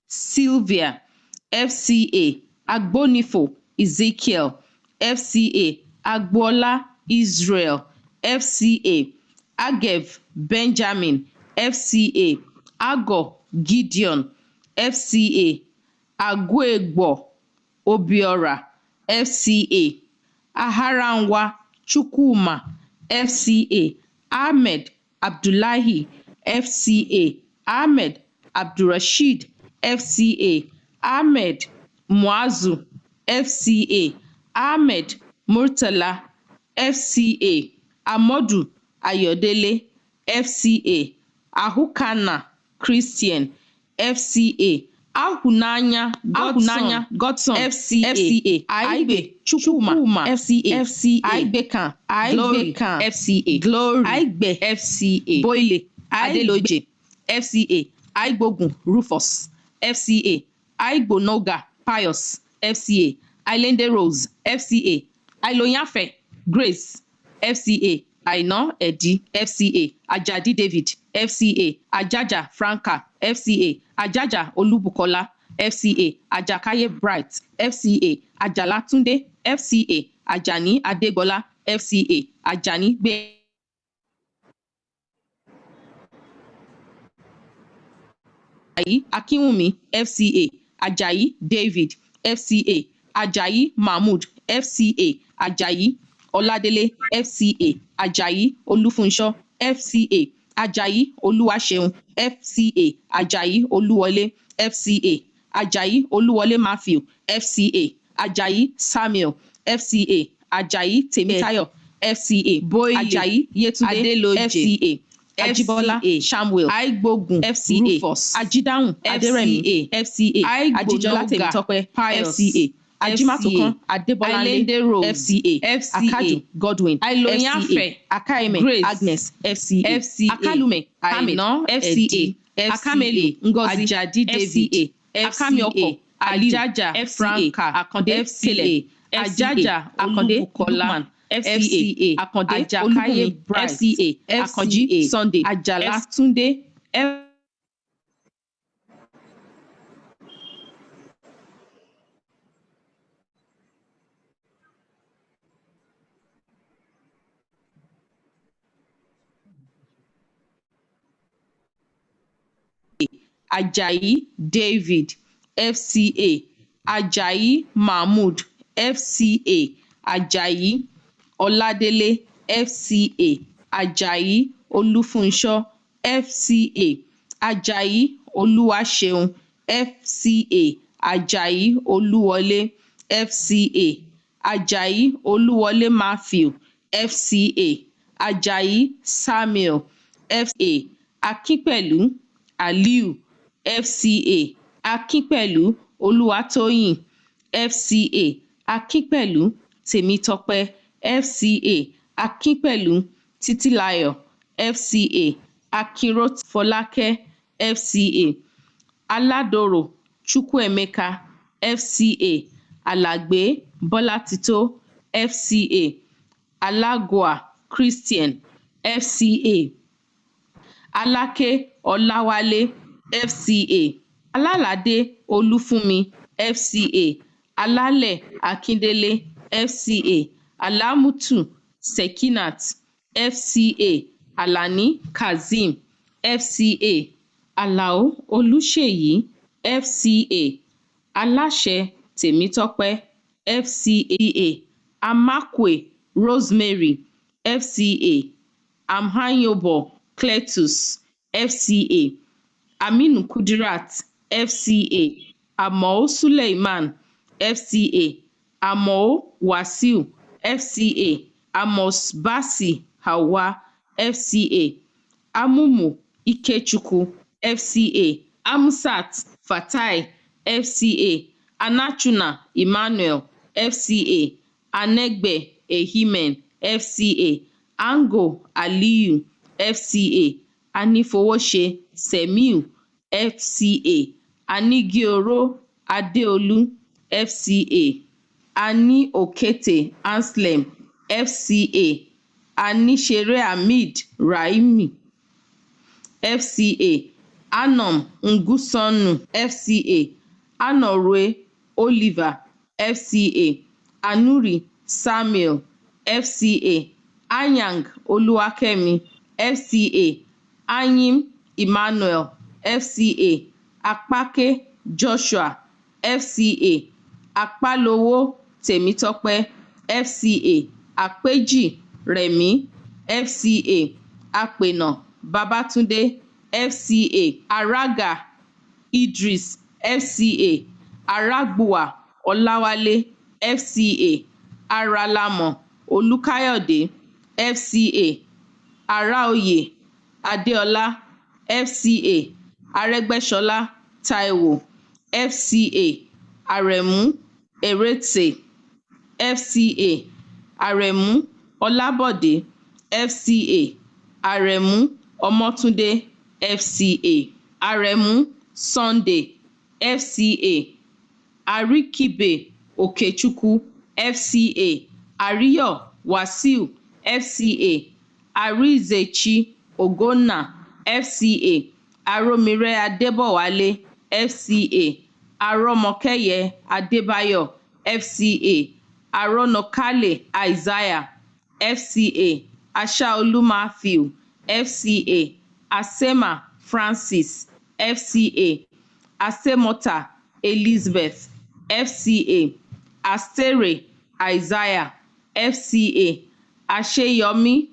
[SPEAKER 8] Sylvia, FCA Agbonifo Ezekiel, FCA Agboola Israel, FCA Agev Benjamin, FCA Ago Gideon, FCA Agwegbo Obiora, FCA Aharanwa Chukwuma, FCA Ahmed Abdullahi, FCA Ahmed Abdurrashid, FCA Ahmed Muazu, FCA Ahmed Murtala, FCA Amodu Ayodele, FCA Ahukana Christian, FCA Ahụnanya Godson FCA Aigbe Chukwuma FCA Aigbekan FCA Glory Aigbe FCA Boyle Adeloje FCA Aigbogun Rufus FCA Aigbonoga Pius FCA Ailende Rose FCA Ailoyanfe Grace FCA Aina Edi FCA Ajadi David FCA Ajaja Franca FCA Ajaja Olubukola FCA Ajakaye Bright FCA Ajala Tunde FCA Ajani Adegbola FCA Ajani Gbe Akinwumi FCA Ajayi David FCA Ajayi Mahmood FCA Ajayi Oladele FCA Ajayi Olufunsho FCA Ajayi Oluwaseun FCA Ajayi Oluwole FCA Ajayi Oluwole Matthew FCA Ajayi Samuel FCA Ajayi Temitayo FCA Boyle Ajayi Yetunde Adeloje FCA Ajibola Samuel Aigbogun FCA Rufus Ajidahun Aderemi FCA Ajijola Temitope FCA Ajimatokan Adebolande FCA Akaju Godwin FCA Akaime Grace Agnes FCA Akalume Aina FCA Akamelu Ngozi Ajadi David Akamioko Ajaja Franca Akande FCA Ajaja Akande Lukman FCA Akande Ajakaye FCA Akanji Sunday Ajala Tunde Ajayi David FCA Ajayi Mahmood FCA Ajayi Oladele FCA Ajayi Olufunsho FCA Ajayi Oluwaseun FCA Ajayi Oluwole FCA Ajayi Oluwole Matthew FCA Ajayi Samuel FCA Akinpelu Aliu FCA Akinpelu Oluwatoyin FCA Akinpelu Temitope FCA Akinpelu Titilayo FCA Akinrot Folake FCA Aladoro Chukwuemeka FCA Alagbe Bolatito FCA Alagwa Christian FCA Alake Olawale FCA Alalade Olúfúnmi FCA Alálẹ̀ Akíndélé FCA Alamutu Sekinat FCA Alani Kazeem FCA Alao Olúṣèyí FCA Aláṣẹ Tèmítọ́pẹ́ FCA Amakwe Rosemary FCA Amhanyobo Cletus FCA Aminu Kudirat FCA Amao Suleiman FCA Amao Wasiu FCA Amos Basi Hawa FCA Amumu Ikechukwu FCA Amsat Fatai FCA Anachuna Emmanuel FCA Anegbe Ehimen FCA Ango Aliyu FCA Anifowose Semiu FCA Anigioro Adeolu FCA Ani Okete Anslem FCA Anishere Hamid Raimi FCA Anom Ngusonu FCA Anorwe Oliver FCA Anuri Samuel FCA Anyang Oluwakemi FCA Anyim Emmanuel FCA Akpake Joshua FCA Akpalowo Temitope FCA Akpeji Remi FCA Apena Babatunde FCA Araga Idris FCA Aragbuwa Olawale FCA Aralamo Olukayode FCA Araoye Adeola FCA Aregbesola Taiwo FCA Aremu Erete FCA Aremu Olabode FCA Aremu Omotunde FCA Aremu Sunday FCA Arikibe Okechukwu FCA Ariyo Wasiu FCA Arizechi Ogonna FCA Aromire Adebowale FCA Aromokeye Adebayo FCA Aronokale Isaiah FCA Ashaolu Matthew FCA Asema Francis FCA Asemota Elizabeth FCA Astere Isaiah FCA Aseyomi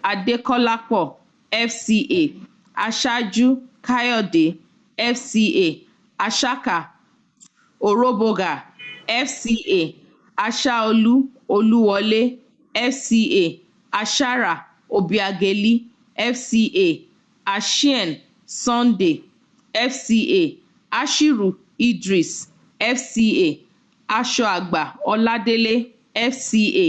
[SPEAKER 8] Adekolapo FCA Aṣáájú Káyọ̀dé FCA Asaka Oroboga FCA Aṣáolú Olúwọlé FCA Ashara Obiageli FCA Ashien Sunday FCA Ashiru Idris FCA Aṣọ́àgbà Ọládélé FCA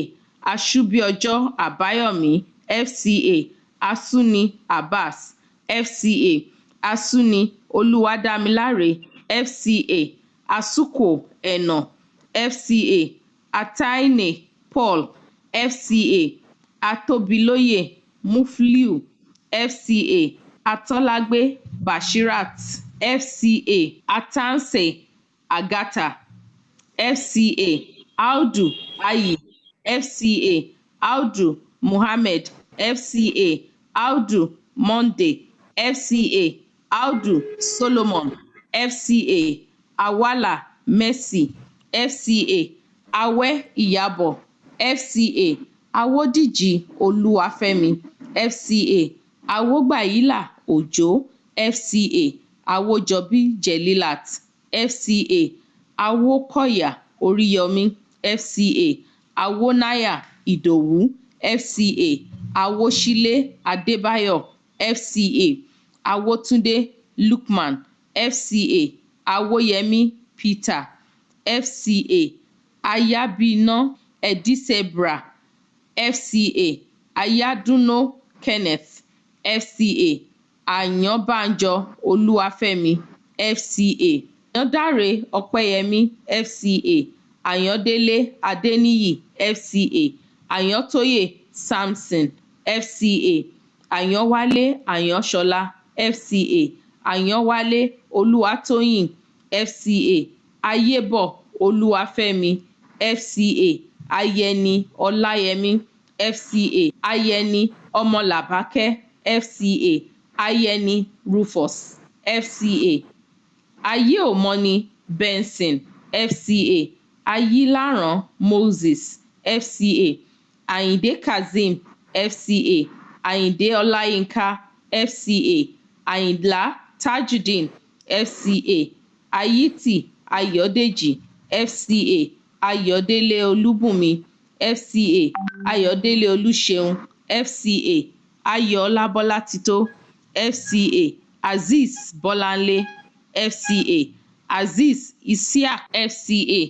[SPEAKER 8] Aṣúbíọjọ́ Àbáyọ̀mí FCA Asuni Abbas FCA Asuni Olúwadámiláre FCA Asuko Eno FCA Ataine Paul FCA Atobiloye Mufliu FCA Atọ́lágbé Bashirat FCA Atanse Agatha FCA Audu Ayi FCA Audu Muhammad FCA Audu Monday FCA Audu Solomon FCA Awala Mercy FCA Awe Iyabo FCA Awodiji Olúwafẹ́mi FCA Awogbayila Òjó FCA Awojobi Jelilat FCA Awokoya Oríyọmí FCA Awonaya Ìdòwú FCA Awoṣílé Adébáyọ̀ FCA Awotunde Lukman FCA Awoyemi Peter FCA Ayabina Edisebra FCA Ayaduno Kenneth FCA Àyànbánjọ Olúwafẹ́mi FCA Àyàndáre Ọpẹ́yẹmí FCA Àyàndélé Adéníyì FCA Àyàntóyè Samson FCA Àyànwálé Àyànṣọlá FCA Àyànwálé Olúwatóyìn FCA Ayébọ̀ Olúwafẹ́mi FCA Ayẹni Ọláyẹmí FCA Ayẹni Ọmọlàbákẹ́ FCA Ayẹni Rufus FCA Ayéòmọ́ni Benson FCA Ayíláràn Moses FCA Àyìndé Kazeem FCA Àyìndé Ọláyínká FCA Àyìnlá Tajudeen FCA Ayiti Ayọ̀dèjì FCA Ayọ̀délé Olúbùnmi FCA Ayọ̀délé Olúṣeun FCA Ayọ̀ Ọlábọ́látitó FCA Azeez Bọ́láńlé FCA Azeez Isiaq FCA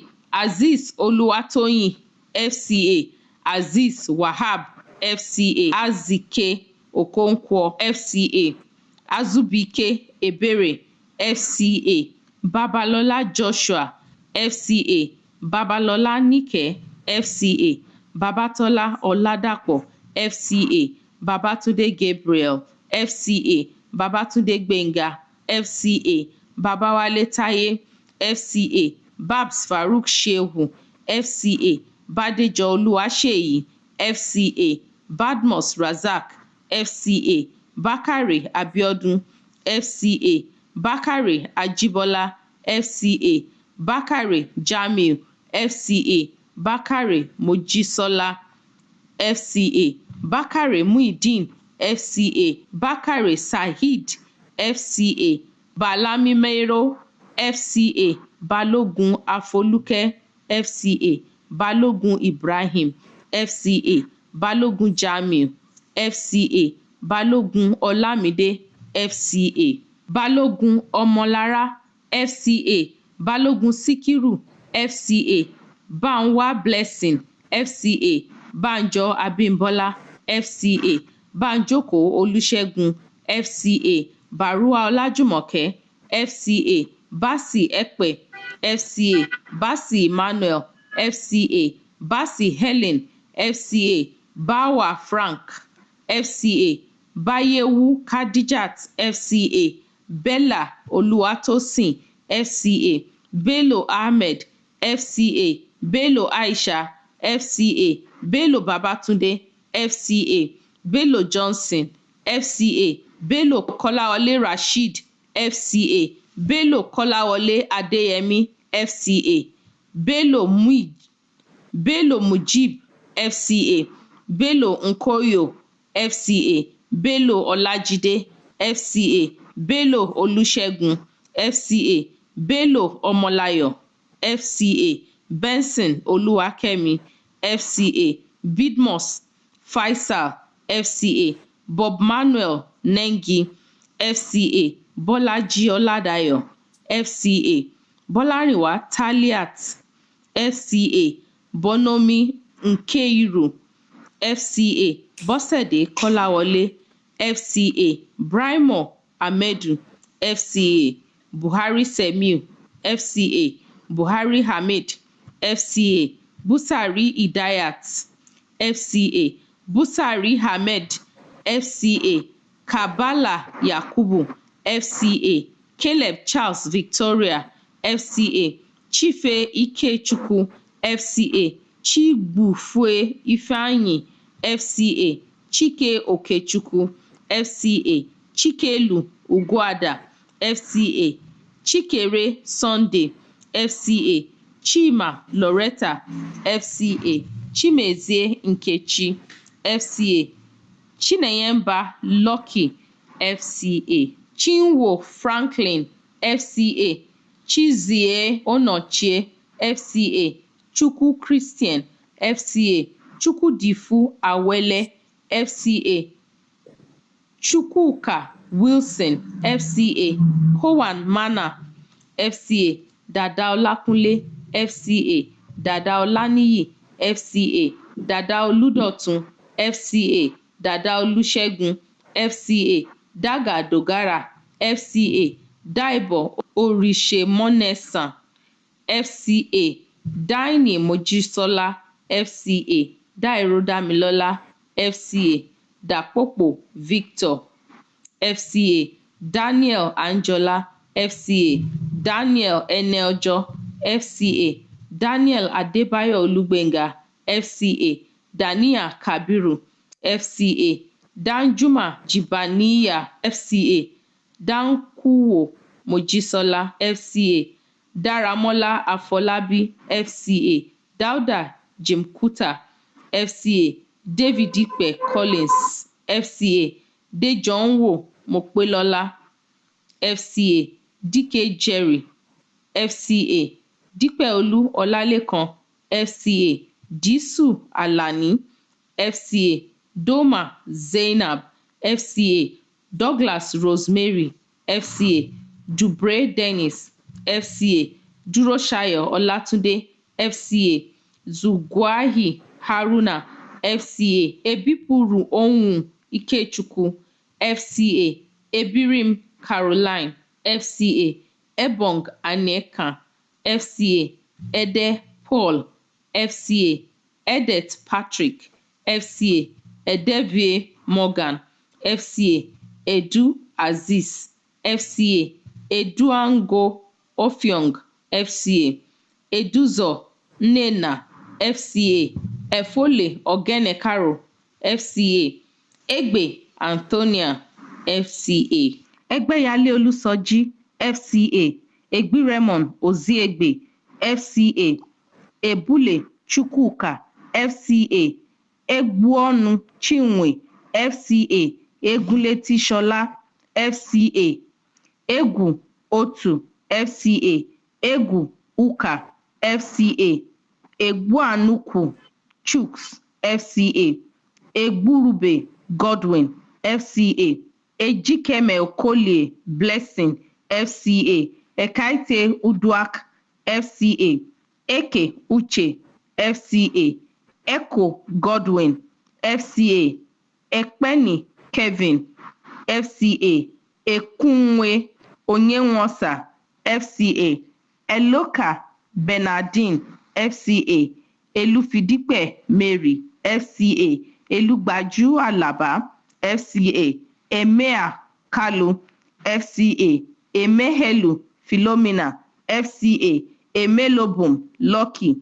[SPEAKER 8] Azeez Olúwatóyìn FCA Azeez Wahab FCA Azike Okonkwo FCA Azubike Ebere FCA Babalọlá Joshua FCA Babalọlá Níkẹ́ FCA Babatola Ọládàpọ̀ FCA Babatunde Gabriel FCA Babatunde Gbénga FCA Babawale Táyé FCA Babs Farouk Shehu FCA Bádéjọ Olúwaṣèyí FCA Badmus Razak FCA Bakare Abiodun FCA Bakare Ajibola FCA Bakare Jamiu FCA Bakare Mojisola FCA Bakare Muideen FCA Bakare Saheed FCA Balamimeiro FCA Balogun Afolúkẹ́ FCA Balogun Ibrahim FCA Balogun Jamiu FCA Balogun Olamide FCA Balogun Ọmọlára FCA Balogun Sikiru, FCA, Banwa Blessing, FCA, Banjo Abimbola, FCA, Banjoko Olusegun, FCA, Barua Olajumoke, FCA, Basi Ekpe, FCA, Basi Emmanuel, FCA, Basi Helen, FCA, Bawa Frank, FCA, Bayewu Khadijat, FCA, Bella Oluwatosin, FCA, Bello Ahmed, FCA, Bello Aisha, FCA, Bello Babatunde, FCA, Bello Johnson, FCA, Bello Kolawole Rasheed, FCA, Bello Kolawole Adeyemi, FCA, Bello Mujib, FCA, Bello Nkoyo, FCA, Bello Olajide, FCA, Bello Olusegun, FCA, Bello Omolayo, FCA, Benson Oluwakemi, FCA, Bidmos Faisal, FCA, Bob Manuel Nengi, FCA, Bolaji Oladayo, FCA, Bolarinwa Taliat, FCA, Bonomi Nkeiru, FCA, Bosede Kolawole, FCA, Brimo Amedu, FCA, Buhari Semiu, FCA, Buhari Hamid, FCA, Busari Idayat, FCA, Busari Hamed, FCA, Kabala Yakubu, FCA, Caleb Charles Victoria, FCA, Chife Ikechukwu, FCA, Chigbufue Ifeanyi, FCA, Chike Okechukwu, FCA, Chikelu Ugwuada, FCA, Chikere Sunday, FCA, Chima Loretta, FCA, Chimezie Nkechi, FCA, Chineyemba Lucky, FCA, Chinwo Franklin, FCA, Chizie Onochie, FCA, Chukwu Christian, FCA, Chukwudifu Awele, FCA, Chukwuka Wilson, FCA, Howan Mana, FCA, Dada Olakunle, FCA, Dada Olaniyi, FCA, Dada Oludotun, FCA, Dada Olusegun, FCA, Daga Dogara, FCA, Daibo Orisemonesan, FCA, Daini Mojisola, FCA, Dairo Damilola, FCA, Dapopo Victor, FCA, Daniel Anjola, FCA, Daniel Eneojo, FCA, Daniel Adebayo Olugbenga, FCA, Dania Kabiru, FCA, Danjuma Jibaniya, FCA, Dankuwo Mojisola, FCA, Daramola Afolabi, FCA, Dauda Jimkuta, FCA, David Ipe Collins, FCA, Dejonwo Mopelola, FCA, DK Jerry, FCA, Dípẹ̀olú Ọlálékan, FCA, Disu Alani, FCA, Doma Zainab, FCA, Douglas Rosemary, FCA, Dubre Dennis, FCA, Dúróṣayọ̀ Ọlátúndé, FCA, Zugwahi Haruna, FCA, Ebipuru Ohun Ikechukwu, FCA, Ebirim Caroline, FCA, Ebong Aneka, FCA, Ede Paul, FCA, Edet Patrick, FCA, Edevie Morgan, FCA, Edu Aziz, FCA, Eduango Ofiong, FCA, Eduzo Nnenna, FCA, Efole Ogenekaro, FCA, Egbe Antonia, FCA, Egbeyale Olusoji, FCA, Egbiremon Oziegbe, FCA, Ebule Chukwuka, FCA, Egbuonu Chinwe, FCA, Eguleti Shola, FCA, Egwu Otu, FCA, Egwu Uka, FCA, Egbuanukwu Chuks, FCA, Egburube Godwin, FCA, Ejikeme Okolie Blessing, FCA, Ekaite Uduak, FCA, Eke Uche, FCA, Echo Godwin, FCA, Ekpeni Kevin, FCA, Ekunwe Onyenwosa, FCA, Eloka Bernardine, FCA, Elufidipe Mary, FCA, Elugbaju Alaba, FCA, Emea Kalu, FCA, Emehelu Philomena, FCA, Emelobum Lucky,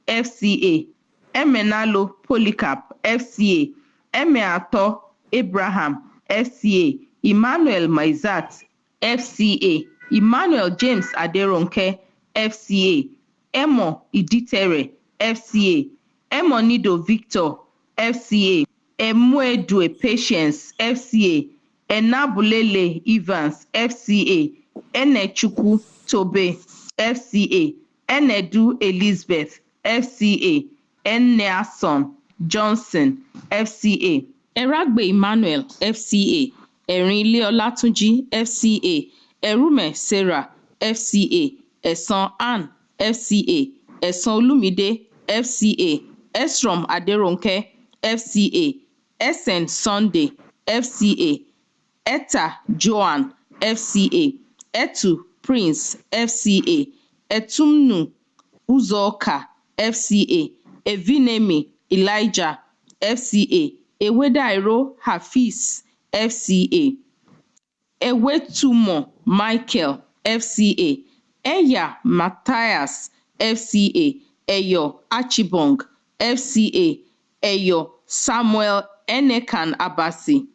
[SPEAKER 8] FCA, Emenalo Polycarp, FCA, Emeato Abraham, FCA, Emmanuel Maizat, FCA, Emmanuel James Aderonke, FCA, Emo Iditere, FCA, Emonido Victor, FCA, Emuedue Patience, FCA, Enabulele Evans, FCA, Enechukwu Tobe, FCA, Enedu Elizabeth, FCA, Enneason Johnson, FCA, Eragbe Emmanuel, FCA, Erinle Olatunji, FCA, Erume Sarah, FCA, Ẹ̀san Ann, FCA, Ẹ̀san Olumide, FCA, Esrom Aderonke, FCA, Essen Sunday, FCA, Etta Joan, FCA, Etu Prince, FCA, Etumnu Uzoka, FCA, Evinemi Elijah, FCA, Ewedairo Hafiz, FCA, Ewetumo Michael, FCA, Eya Matthias, FCA, Eyo Achibong, FCA, Eyo Samuel Enekan Abasi,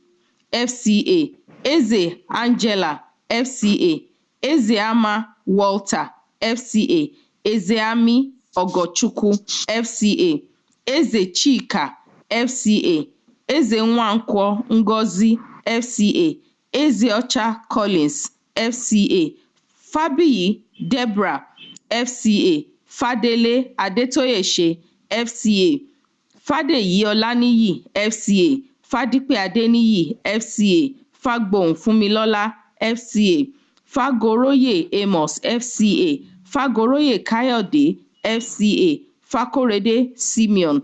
[SPEAKER 8] FCA, Eze Angela, FCA, Ezeama Walter, FCA, Ezeami Ogochukwu, FCA, Eze Chika, FCA, Eze Nwankwo Ngozi, FCA, Ezeocha Collins, FCA, Fabiyi Deborah, FCA, Fadele Adetoyeshe, FCA, Fadeyi Olaniyi, FCA, Fadipe Adeniyi, FCA, Fagbohun Funmilola, FCA, Fagoroye Amos, FCA, Fagoroye Kayode, FCA, Fakorede Simeon,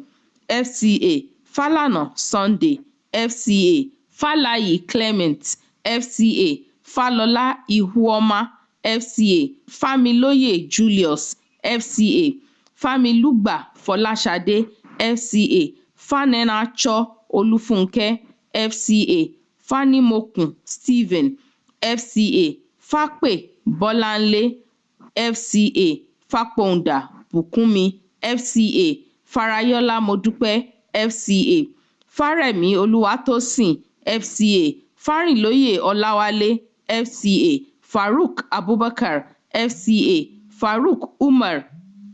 [SPEAKER 8] FCA, Falana Sunday, FCA, Falayi Clement, FCA, Falola Ihuoma, FCA, Familoye Julius, FCA, Familugba Folashade, FCA, Fanenacho Olufunke, FCA, Fanimokun Stephen, FCA, Fakpe Bolanle, FCA, Faponda Bukumi, FCA, Farayola Modupe, FCA, Faremi Oluwatosin, FCA, Farinloye Olawale, FCA, Farouk Abubakar, FCA, Farouk Umar,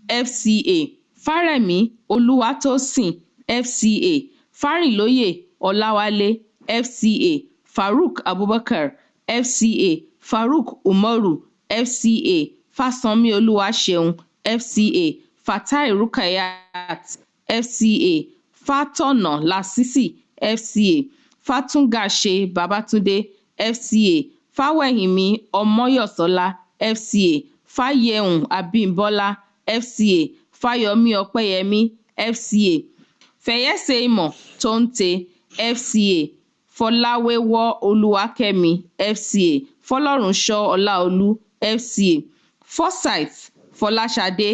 [SPEAKER 8] FCA, Faremi Oluwatosin, FCA, Farinloye Olawale, FCA, Farouk Abubakar, FCA, Farouk Umaru, FCA, Fasanmi Oluwaseun, FCA, Fatai Rukayat, FCA, Fatona Lasisi, FCA, Fatungashe Babatunde, FCA, Fawehimi Omoyosola, FCA, Fayehun Abimbola, FCA, Fayomi Opeyemi, FCA, Feyese Tonte, FCA, Fọláwẹ́wọ́ Olúwakẹ́mi, FCA, Fọlọ́runṣọ́ Ọláolú, FCA, Forsyth Fọláṣadé,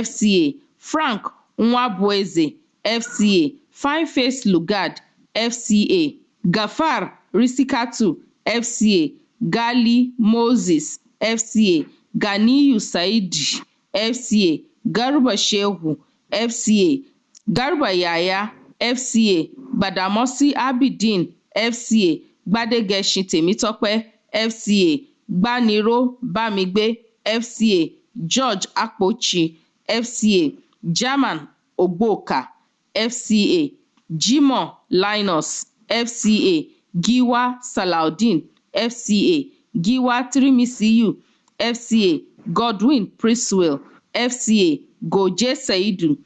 [SPEAKER 8] FCA, Frank Nwabueze, FCA, Fineface Lugard, FCA, Gafar Risikatu, FCA, Gali Moses, FCA, Ganiyu Saidi, FCA, Garba Shehu, FCA, Garba Yaya, FCA, Gbadamosi Abidin, FCA, Gbadegesin Temitope, FCA, Gbaniro Bamigbe, FCA, George Akpochi, FCA, German Ogboka, FCA, Jimoh Linus, FCA, Giwa Salaudeen, FCA, Giwa Tirimisiyu, FCA, Godwin Priswell, FCA, Goje Seidu,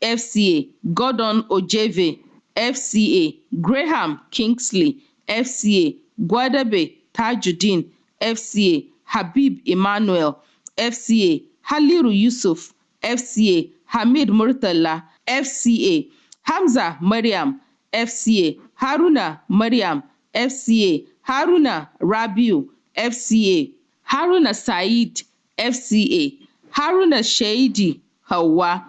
[SPEAKER 8] FCA, Gordon Ojeve, FCA, Graham Kingsley, FCA, Gwadebe Tajuddin, FCA, Habib Emmanuel, FCA, Haliru Yusuf, FCA, Hamid Murtala, FCA, Hamza Mariam, FCA, Haruna Mariam, FCA, Haruna Rabiu, FCA, Haruna Said, FCA, Haruna Sheidi Hawa,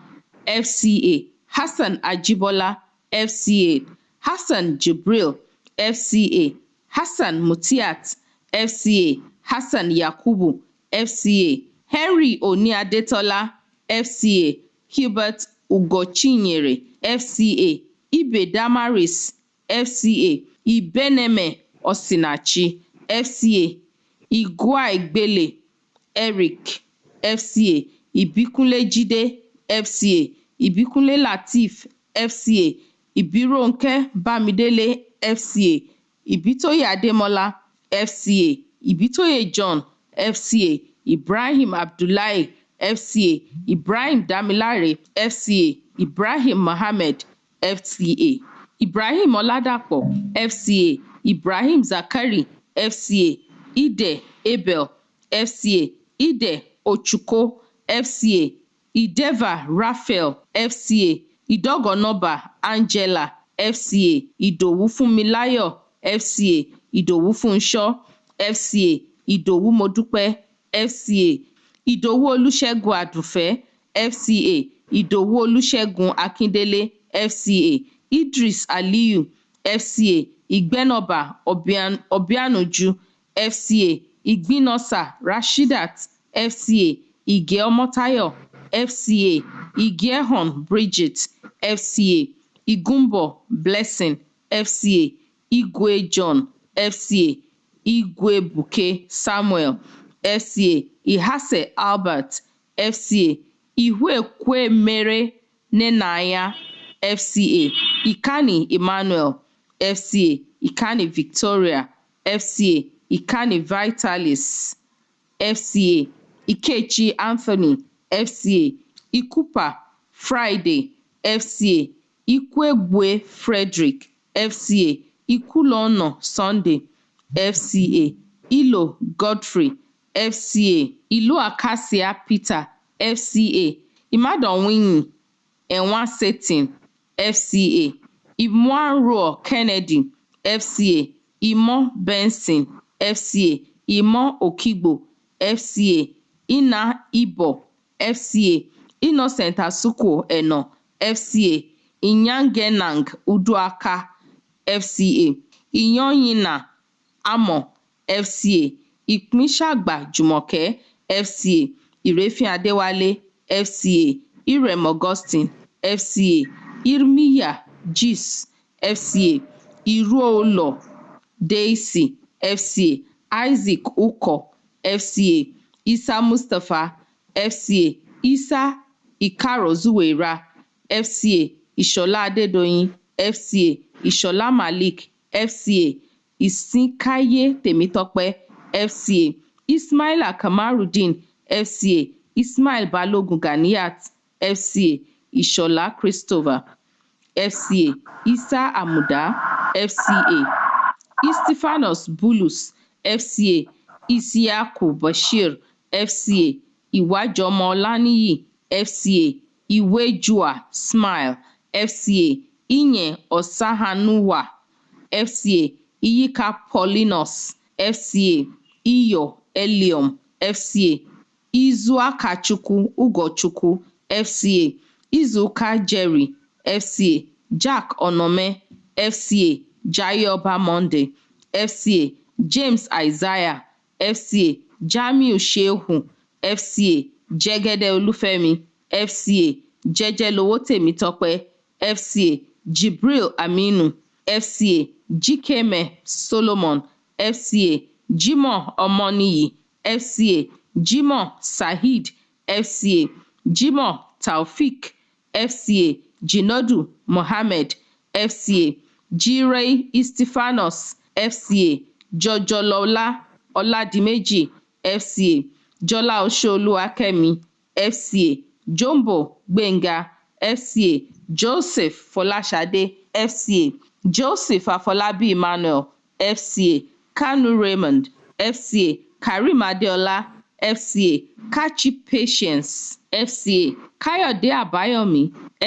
[SPEAKER 8] FCA, Hassan Ajibola, FCA, Hassan Jibril, FCA, Hassan Mutiat, FCA, Hassan Yakubu, FCA, Henry Oni Adetola, FCA, Hubert Ugochinyere, FCA, Ibe Damaris, FCA, Ibeneme Osinachi, FCA, Igua Igbele, Eric, FCA, Ibikunle Jide, FCA, Ibikunle Latif, FCA, Ibironke Bamidele, FCA, Ibitoye Ademola, FCA, Ibitoye John, FCA, Ibrahim Abdullahi, FCA, Ibrahim Damilare, FCA, Ibrahim Mohammed, FCA, Ibrahim Oladapo, FCA, Ibrahim Zakari, FCA, Ide Abel, FCA, Ide Ochuko, FCA, Ideva Raphael, FCA, Idogonoba Angela, FCA, Idowu Funmilayo, FCA, Idowu Funsho, FCA, Idowu Modupe, FCA, Idowu Olusegun Adufe, FCA, Idowu Olusegun Akindele, FCA, Idris Aliyu, FCA, Igbenoba Obianuju, FCA, Igbinosa Rashidat, FCA, Ige Omotayo, FCA, Igehon Bridget, FCA, Igumbo Blessing, FCA, Igwe John, FCA, Igwe Buke Samuel, FCA, Ihase Albert, FCA, Ihwekwe Mere Nenaya, FCA, Ikani Emmanuel, FCA, Ikani Victoria, FCA, Ikani Vitalis, FCA, Ikechi Anthony, FCA, Ikupa Friday, FCA, Ikwegwe Frederick, FCA, Ikulono Sunday, FCA, Ilo Godfrey, FCA, Ilu Acacia Peter, FCA, Imadonwinyi Enwa Setin, FCA, Imwanruo Kennedy, FCA, Imo Benson, FCA, Imo Okigbo, FCA, Ina Ibo, FCA, Innocent Asuko Eno, FCA, Inyangenang Uduaka, FCA, Inyonyina Amo, FCA, Ìpínṣàgbà Jùmọ̀kẹ́, FCA, Ìrèfín Adéwálé, FCA, Irem Augustine, FCA, Irmiya Gis, FCA, Iruolo Daisy, FCA, Isaac Uko, FCA, Isa Mustapha, FCA, Isa Ikaro Zuwera, FCA, Ìṣọ̀lá Adédoyin, FCA, Ìṣọ̀lá Malik, FCA, Ìsìnkáyé Tèmítọ́pẹ́, FCA, Ismaila Kamarudin, FCA, Ismail Balogun Ganiyat, FCA, Ìṣọ̀lá Christopher, FCA, Isa Amuda, FCA, Stephanos Bulus, FCA, Isiaku Bashir, FCA, Iwajomo Olaniyi, FCA, Iwejua Smile, FCA, Inye Osahanuwa, FCA, Iyika Paulinus, FCA, Iyo Elium, FCA, Izuakachukwu Ugochukwu, FCA, Izuka Jerry, FCA, Jack Onome, FCA, Jayoba Monday, FCA, James Isaiah, FCA, Jamiu Shehu, FCA, Jegede Olufemi, FCA, Jeje Lowotemi-Tope, FCA, Jibril Aminu, FCA, Jikeme Solomon, FCA, Jimoh Omoniyi, FCA, Jimoh Saheed, FCA, Jimoh Taufik, FCA, Jinodu Mohammed, FCA, Jirei Stephanos, FCA, Jojolola Oladimeji, FCA, Jola Osoluakemi, FCA, Jumbo Gbenga, FCA, Joseph Folashade, FCA, Joseph Afolabi Emmanuel, FCA, Kanu Raymond, FCA, Karim Adeola, FCA Kachi Patience FCA Káyọ̀dé Àbáyọ̀mí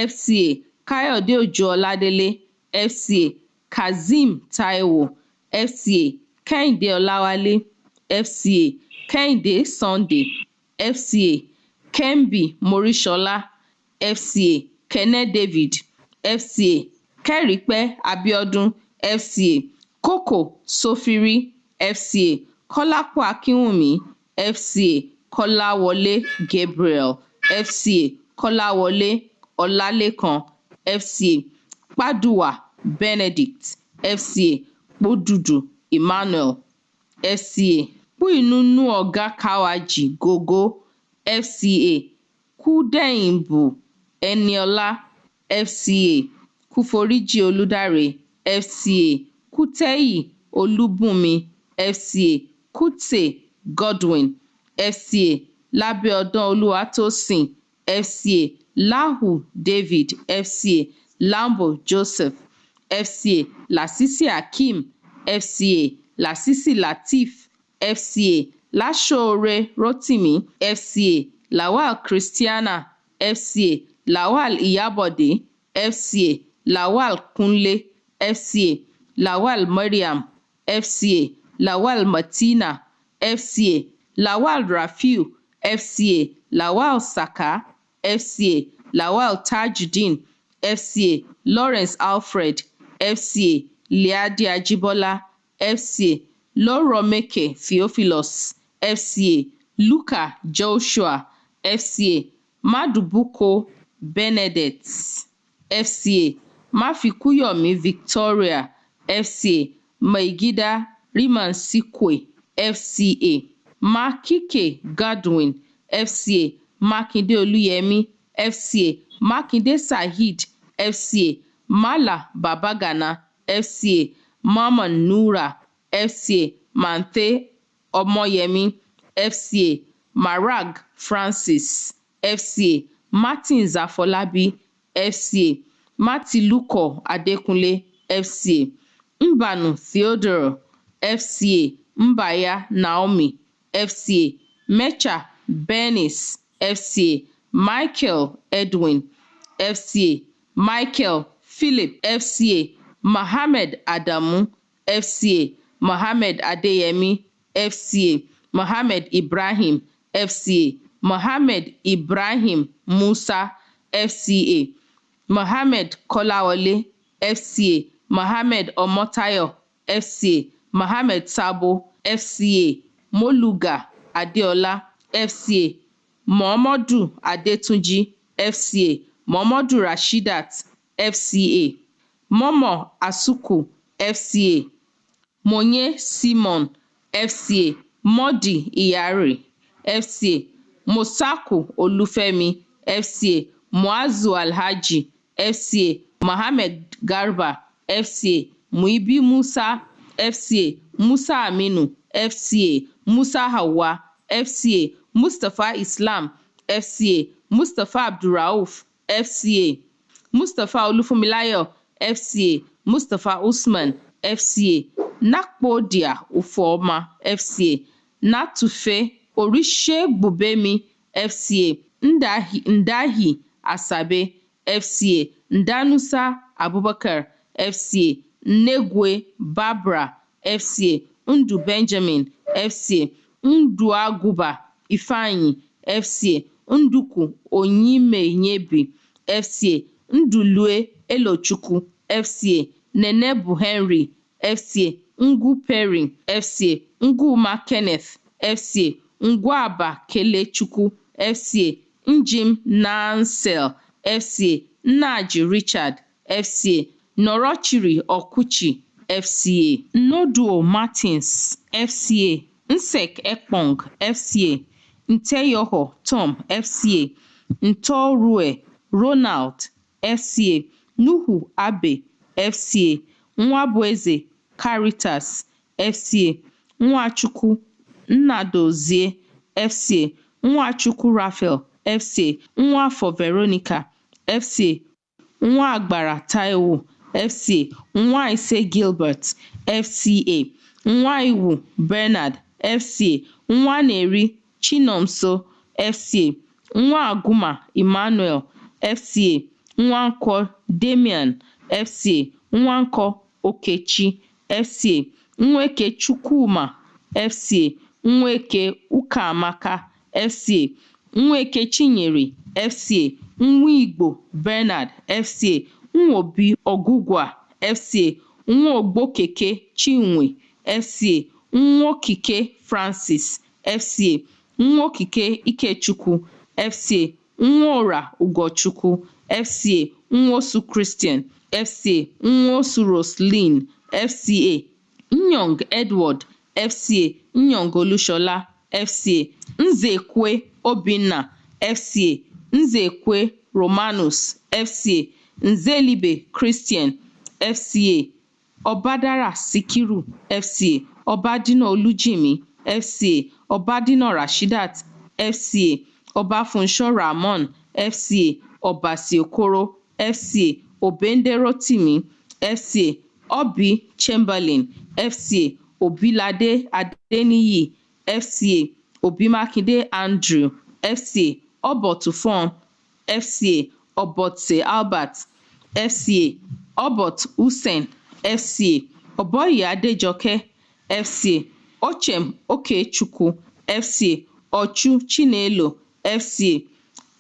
[SPEAKER 8] FCA Káyọ̀dé Òjó Ọládélé FCA Kazeem Táíwò FCA Kẹ́hìndé Ọláwálé FCA Kẹ́hìndé Sunday FCA Kembi Moríṣọlá FCA Kenneth David FCA Kẹ́rìpẹ́ Abíọ́dún FCA Kókò Sófírí FCA Kọ́lápọ̀ Akínwùmí FCA Kọ́láwọlé Gabriel FCA Kọ́láwọlé Ọlálékan FCA Pádùwà Benedict FCA Pódùdù Emmanuel FCA Púìnúnú Ọ̀gá Káwájì Gógó FCA Kúdẹ̀yìnbù Ẹniọlá FCA Kúforíjì Olúdáre FCA Kútẹ́yì Olúbùnmi FCA Kútè Godwin FCA Lábẹ́ọdún Olúwatósìn FCA Láhù David FCA Lambo Joseph FCA Lásìsì Hakeem FCA Lásìsì Lateef FCA Láṣọọrẹ Rótìmí FCA Lawal Christiana FCA Lawal Ìyábọ̀dé FCA Lawal Kúnlé FCA Lawal Mariam FCA Lawal Martina FCA Lawal Rafiu FCA Lawal Saka FCA Lawal Tajudeen FCA Lawrence Alfred FCA Liadi Ajibola FCA Loromeke Theophilus FCA Luka Joshua FCA Madubuko Benedict FCA Mafikuyomi Victoria FCA Maigida Rimansikwe FCA Makike Godwin FCA Makinde Olúyẹmí FCA Makinde Saheed FCA Mala Babagana FCA Mama Nura FCA Manthe Ọmọyẹmí FCA Marag Francis FCA Martins Afọlábí FCA Matiluko Adékúnlé FCA Mbanu Theodore FCA Mbaya Naomi FCA Mecha Bernice FCA Michael Edwin FCA Michael Philip FCA Mohammed Adamu FCA Mohammed Adeyemi FCA Mohammed Ibrahim FCA Mohammed Ibrahim Musa FCA Mohammed Kọ́láwọlé FCA Mohammed Ọmọ́táyọ̀ FCA Mohammed Sabo FCA Moluga Adeola FCA Muhammadu Adetunji FCA Muhammadu Rashidat FCA Momo Asuku FCA Monye Simon FCA Modi Iyare FCA Mosaku Olúfẹ́mi FCA Muazu Alhaji FCA Mohammed Garba FCA Muibi Musa FCA Musa Aminu FCA Musa Hawa FCA Mustapha Islam FCA Mustapha Abdulrauf FCA Mustapha Olúfúnmiláyọ̀ FCA Mustapha Usman FCA Nakpodia Ufoma FCA Natufe Orishegbubemi FCA Ndahi Asabe FCA Ndanusa Abubakar FCA Negwe Barbara FCA Ndu Benjamin FCA Nduaguba Ifeanyi FCA Nduku Onyimenyebi FCA Ndulue Elochukwu FCA Nenebu Henry FCA Ngwu Perry FCA Ngwuma Kenneth FCA Ngwaba Kelechukwu FCA Njim Nansel FCA Nnaji Richard FCA Norochiri Okuchi FCA Noduo Martins FCA Nsek Ekpong FCA Nteyoho Tom FCA Ntorue Ronald FCA Nuhu Abe FCA Nwabueze Caritas FCA Nwachukwu Nnadozie FCA Nwachukwu Raphael FCA Nwafọ Veronica FCA Nwagbara Taiwo FCA Nwaise Gilbert FCA Nwaiwu Bernard FCA Nwaneri Chinomso FCA, Nwaguma Emmanuel FCA, Nwankwo Damian FCA, Nwankwo Okechi FCA, Nweke Chukwuma FCA, Nweke Ukamaka FCA, Nweke Chinyere FCA, Nwigbo Bernard FCA, Nwobi Ogugwa FCA, Nwogbokeke Chinwe FCA, Nwokike Francis FCA, Nwokike Ikechukwu FCA, Nwora Ugochukwu FCA, Nwosu Christian FCA, Nwosu Roslyn FCA, Nyong Edward FCA, Nyong Olushola FCA, Nzekwe Obinna FCA, Nzekwe Romanus FCA, Nzelibe Christian FCA, Obadara Sikiru FCA, Obadino Olujimi FCA, Obadino Rashidat FCA, Obafunsho Ramon FCA, Obasi Okoro FCA, Obende Rotimi FCA, Obi Chamberlain FCA, Obilade Adeniyi FCA, Obimakinde Andrew FCA, Obotufon FCA, Obotse Albert FCA, Obot Hussein FCA, Oboyi Adejoke FCA, Ochem Okechukwu FCA, Ochu Chinelo FCA,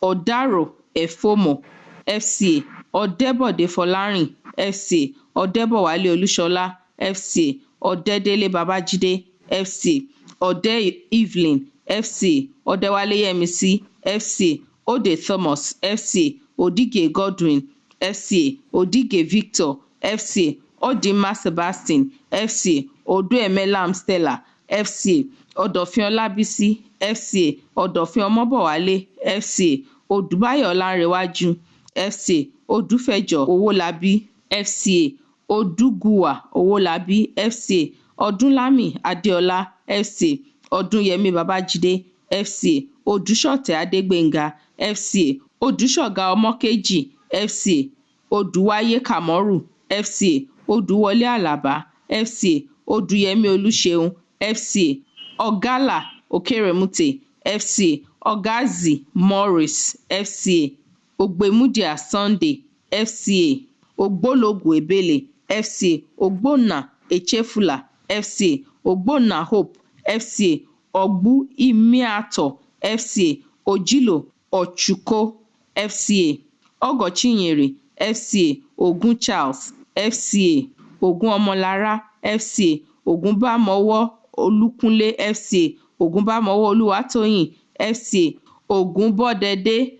[SPEAKER 8] Odaro Efomo FCA, Odebode Folarin FCA, Odebowale Olushola FCA, Odedele Babajide FCA, Ode Evelyn FCA, Odewale Yemisi FCA, Ode Thomas FCA, Odige Godwin FCA, Odige Victor FCA, Odima Sebastian FCA, Oduemelam Stella FCA, Odofin Olabisi FCA, Odofin Omobowale FCA, Odubayo Olanrewaju FCA, Odufejo Owolabi FCA, Oduguwa Owolabi FCA, Odunlami Adeola FCA, Odunyemi Babajide FCA, Odushote Adegbenga FCA, Odushoga Omokeji FCA, Oduwaye Kamoru FCA, Oduwole Alaba FCA, Oduyemi Oluseun FCA, Ogala Okeremute FCA, Ogazi Morris FCA, Ogbemudia Sunday FCA, Ogbologu Ebele FCA, Ogbonna Echefula FCA, Ogbonna Hope FCA, Ogbu Imiato FCA, Ojilo Ochuko FCA, Ogochinyere FCA, Ogun Charles FCA, Ogun Omolara FCA, Ogunbamowo Olukunle FCA, Ogunbamowo Oluwatoyin FCA, Ogunbodede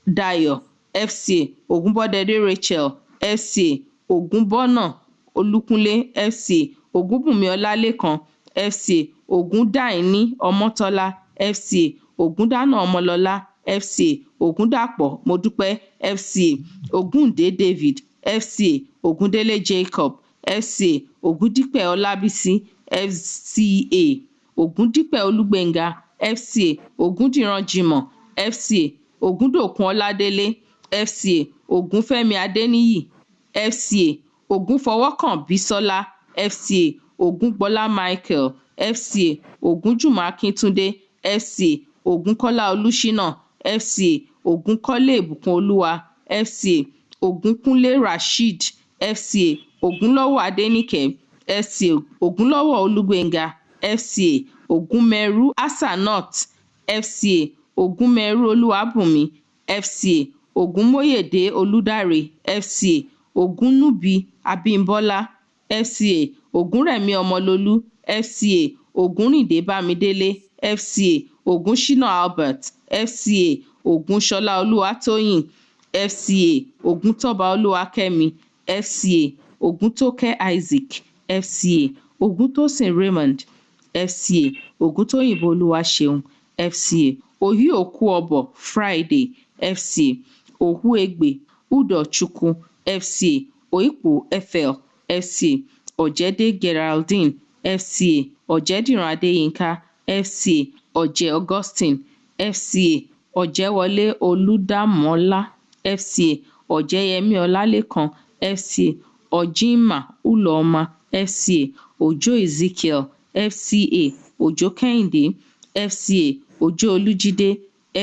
[SPEAKER 8] Dayo FCA, Ogunbodede Rachel FCA, Ogunbona Olukunle FCA, Ogunbunmi Olalekan FCA, Ogundaini Omotola FCA, Ogundana Omolola FCA, Ogundapo Modupe FCA, Ogunde David FCA, Ogundele Jacob FCA, Ogundipe Olabisi FCA, Ogundipe Olugbenga FCA, Ogundiran Jimoh FCA, Ogundokun Oladele FCA, Ogunfemi Adeniyi FCA, Ogunfowokan Bisola FCA, Ogungbola Michael FCA, Ogunjuma Akintunde FCA, Ogunkola Olushina FCA, Ogunkole Ibukunoluwa FCA, Ogunkunle Rasheed FCA, Ogunlowo Adenike FCA, Ogunlowo Olugbenga FCA, Ogunmeru Asanot FCA, Ogunmeru Oluwabunmi FCA, Ogunmoyede Oludare FCA, Ogunnubi Abimbola FCA, Ogunremi Omololu FCA, Ogunrinde Bamidele FCA, Ogunshina Albert FCA, Ogunshola Oluwatoyin FCA, Oguntoba Oluwakemi FCA, Oguntoke Isaac FCA, Oguntosin Raymond FCA, Oguntoyinbo Oluwaseun FCA, Ohiokuobo Friday FCA, Ohuegbe Udochukwu FCA, Oikpo FL FCA, Ojede Geraldine FCA, Ojediran Adeyinka FCA, Oje Augustine FCA, Ojewole Oludamola FCA, Ojeyemi Olalekan FCA, Ojima Uloma FCA, Ojo Ezekiel FCA, Ojo Kehinde FCA, Òjó Olújídé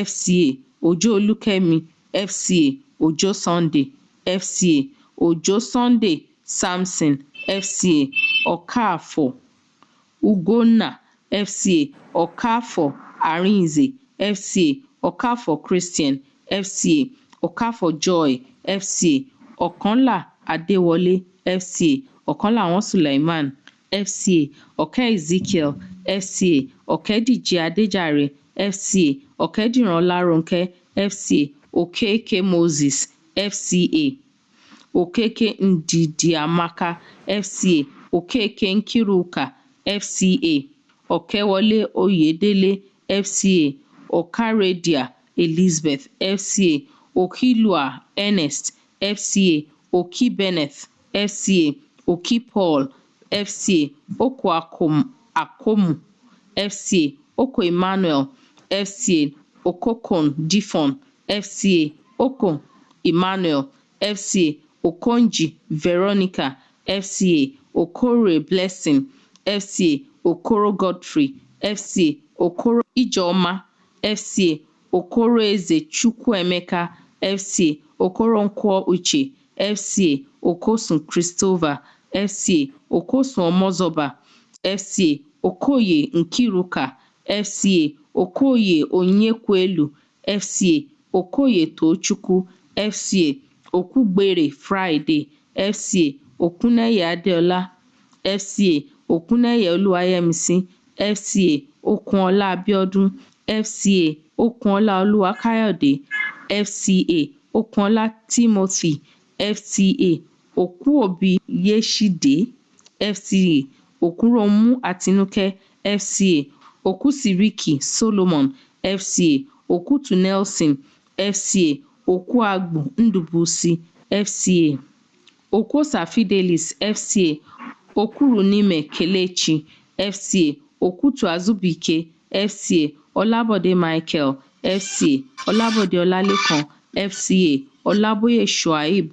[SPEAKER 8] FCA Òjó Olúkẹ́mi FCA Òjó Sunday FCA Òjó Sunday Samson FCA Ọ̀káàfọ̀ Ugonna FCA Ọ̀káàfọ̀ Arinze FCA Ọ̀káàfọ̀ Christian FCA Ọ̀káàfọ̀ Joy FCA Ọ̀kànlá Adéwọlé FCA Ọ̀kànláwọn Suleiman FCA Ọ̀kẹ́ Ezekiel FCA Ọ̀kẹ́díje Adéjàre FCA Ọ̀kẹ́dìran Ọlárónkẹ́ FCA Okeke Moses FCA Okeke Ndidiamaka FCA Okeke Nkiruka FCA Ọ̀kẹ́wọlé Oyèdélé FCA Ọ̀kárédìà Elizabeth FCA Okilua Ernest FCA Oki Benneth FCA Oki Paul FCA Oko Akomu FCA Oko Emmanuel FCA Okokon Difon FCA Oko Emmanuel FCA Okonji Veronica FCA Okore Blessing FCA Okoro Godfrey FCA Okoro Ijeoma FCA Okoro Eze Chukwuemeka FCA Okoronkwo Uche FCA Okosun Christopher FCA Okosun Omozoba FCA Okoye Nkiruka FCA Okoye Onyekwelu FCA Okoye Tochukwu FCA Okugbere Friday FCA Okuneye Adeola FCA Okuneye Oluwayemisi FCA Okunola Abiodun FCA Okunola Oluwakayode FCA Okunola Timothy FCA Okuobi Yeshide FCA Okuromu Atinuke FCA Okusiriki Solomon FCA Okutu Nelson FCA Okuagbu Ndubusi FCA Okwosa Fidelis FCA Okurunime Kelechi FCA Okutu Azubike FCA Olabode Michael FCA Olabode Olalekan FCA Olaboye Shuaib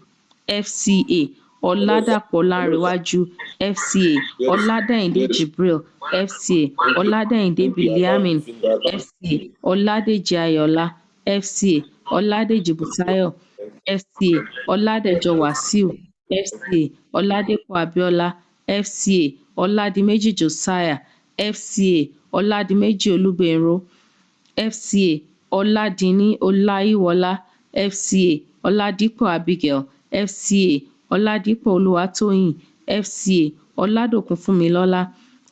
[SPEAKER 8] FCA Oladapo Lanrewaju FCA Oladeyinde Jibril FCA Oladeyinde Biliamin FCA Oladeji Ayola FCA Oladeji Butayo FCA Oladejo Wasiu FCA Oladepo Abiola FCA Oladimeji Josiah FCA Oladimeji Olubenro FCA Oladini Olaiwola FCA Oladipo Abigail FCA Oladipo Oluwatoyin FCA Oladokun Funmilola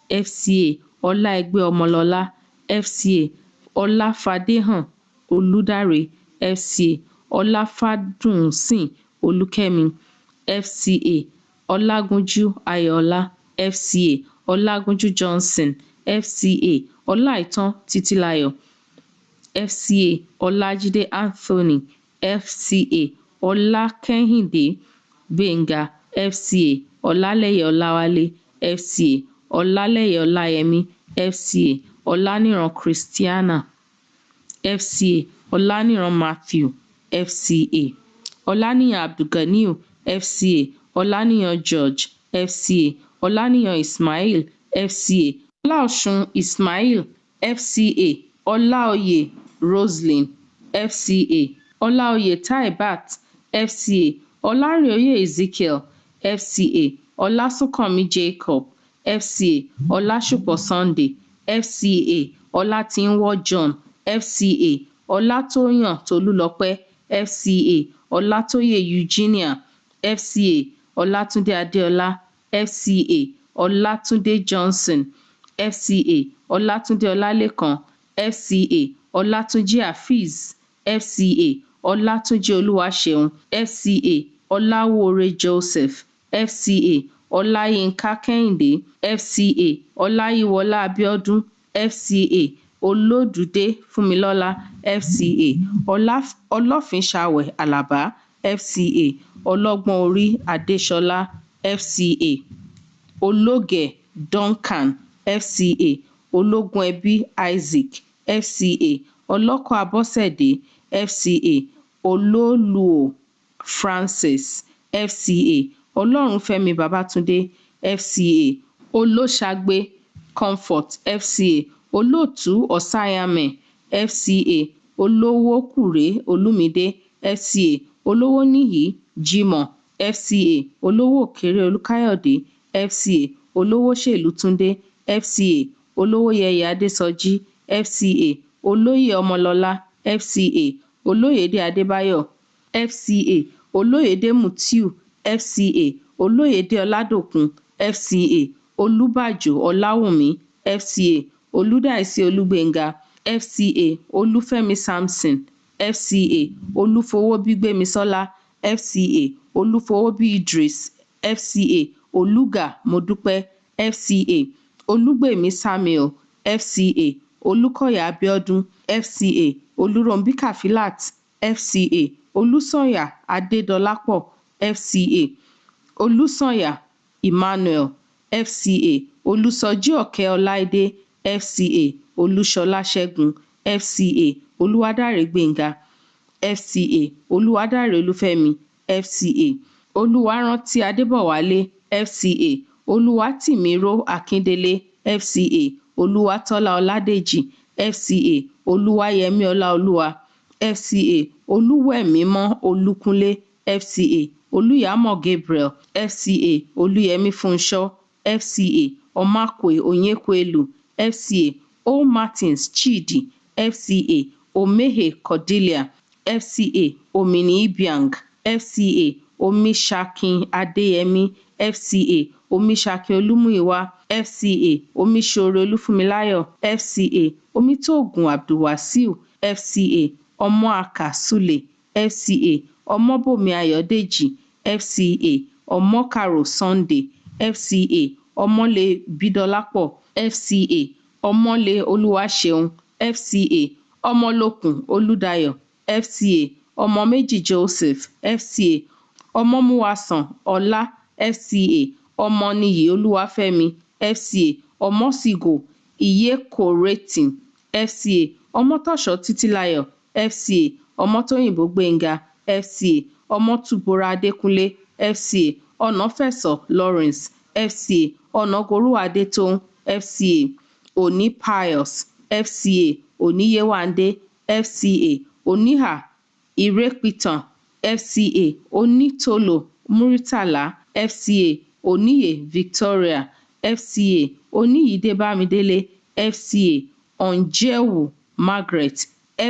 [SPEAKER 8] FCA Ọláẹgbẹ́ Ọmọlọ́lá FCA Ọláfadéhàn Olùdáre FCA Ọláfádùnsìn Olúkẹ́mi FCA Ọlágúnjú Ayọ̀ọ́lá FCA Ọlágúnjú Johnson FCA Ọláìtàn Títílayọ̀ FCA Ọlájídé Anthony FCA Ọlákẹ́hìndé Gbénga FCA Ọlálẹ́yẹ Ọláwálé FCA Ọlálẹ́yẹ Ọláyẹmí FCA Ọláníran Christiana FCA Ọláníran Matthew FCA Ọláníyan Abdulganiu FCA Ọláníyan George FCA Ọláníyan Ismail FCA Ọláọ̀ṣun Ismail FCA Ọláoyè Roselyn FCA Ọláoyè Taibat FCA Ọlárẹ̀ọ́yè Ezekiel FCA Ọlásùnkànmí Jacob FCA Ọlásùpọ̀ Sunday FCA Ọlátínwọ́ John FCA Ọlátóyàn Tolúlọpẹ́ FCA Ọlátóyè Eugenia FCA Ọlátúndé Adéọlá FCA Ọlátúndé Johnson FCA Ọlátúndé Ọlálékan FCA Ọlátúnjí Afeez FCA Ọlátúnjí Olúwaṣeun FCA Ọláwóore Joseph FCA Ọláyínká Kẹ́hìndé FCA Ọláyíwọlá Abíọ́dún FCA Olódùdé Fúnmilọ́lá FCA Ọlọ́fínṣàwẹ̀ Àlàbá FCA Ọlọ́gbọ́n orí Adéṣọlá FCA Ológẹ̀ Duncan FCA Ológun ẹbí Isaac FCA Ọlọ́kọ̀ Abọ́sẹ̀dé FCA Olóòlùò Francis FCA Ọlọ́runfẹ́mi Babátúndé FCA Olóṣàgbé Comfort FCA Olóòtú Ọ̀sáyàmẹ̀ FCA Olówókùrè Olúmidé FCA Olówóníyì Jimoh FCA Olówókéré Olúkáyọ̀dé FCA Olówóṣèlú Túndé FCA Olówóyẹyẹ Adésọjí FCA Olóyè Ọmọlọ́lá FCA Olóyèdé Adébáyọ̀ FCA Olóyèdé Mutiu FCA Olóyèdé Ọládòkun FCA Olúbàjò Ọláwùmí FCA Olúdáìsí Olúgbénga FCA Olúfẹ́mi Samson FCA Olúfowóbí-Gbémisọ́lá FCA Olúfowóbí Idris FCA Olúgà Modúpẹ́ FCA Olúgbèmí Samuel FCA Olúkọ̀yà Abíọ́dún FCA Olúrọ̀mbí Kàfílát FCA Olúsànyà Adédọlápọ̀ FCA Olúsànyà Emmanuel FCA Olúsọjí Ọ̀kẹ́ Ọláìdé FCA Olúṣọlá Ṣẹ́gun FCA Olúwadáre Gbénga FCA Olúwadáre Olúfẹ́mi FCA Olúwarántí Adébọ̀wálé FCA Olúwatìmíró Akíndélé FCA Olúwatọ́lá Ọládèjì FCA Olúwayẹmí Ọláolúwa FCA Olúwẹ̀mímọ́ Olúkúnlé FCA Olúyàmọ̀ Gabriel FCA Olúyẹmí Fúnṣọ́ FCA Ọmákùé Onyékwèlú FCA O. Martins Chidi FCA Omehè Cordelia FCA Omini Ibiang FCA Omiṣakin Adéyẹmí FCA Omiṣakin Olúmúyìwá FCA Omiṣore Olúfúnmiláyọ̀ FCA Omítògùn Abdulwasiu FCA Ọmọ́àkà Sule FCA Ọmọ́bòmí Ayọ̀dèjì FCA Ọmọ́kàrò Sunday FCA Ọmọ́lé Bídọlápọ̀ FCA Ọmọ́lé Olúwaṣeun FCA Ọmọlókun Olúdáyọ̀ FCA Ọmọméjì Joseph FCA Ọmọ́múwàsàn Ọlá FCA Ọmọnìyí Olúwafẹ́mi FCA Ọmọ́sìgò Ìyékòrétì FCA Ọmọ́tọ̀ṣọ́ Títílayọ̀ FCA Ọmọ́tóyìnbó Gbénga FCA Ọmọ́túbọ̀rọ̀ Adékúnlé FCA Ọ̀nàfẹ̀sọ Lawrence FCA Ọ̀nàgòrú Adétóun FCA Òní Pius FCA Oníyéwándé FCA Oníhà Ìrépìtàn FCA Onítòlò Múrítàlá FCA Oníyè Victoria FCA Oníyìídé Bámidélé FCA Ọ̀njẹ́wù Margaret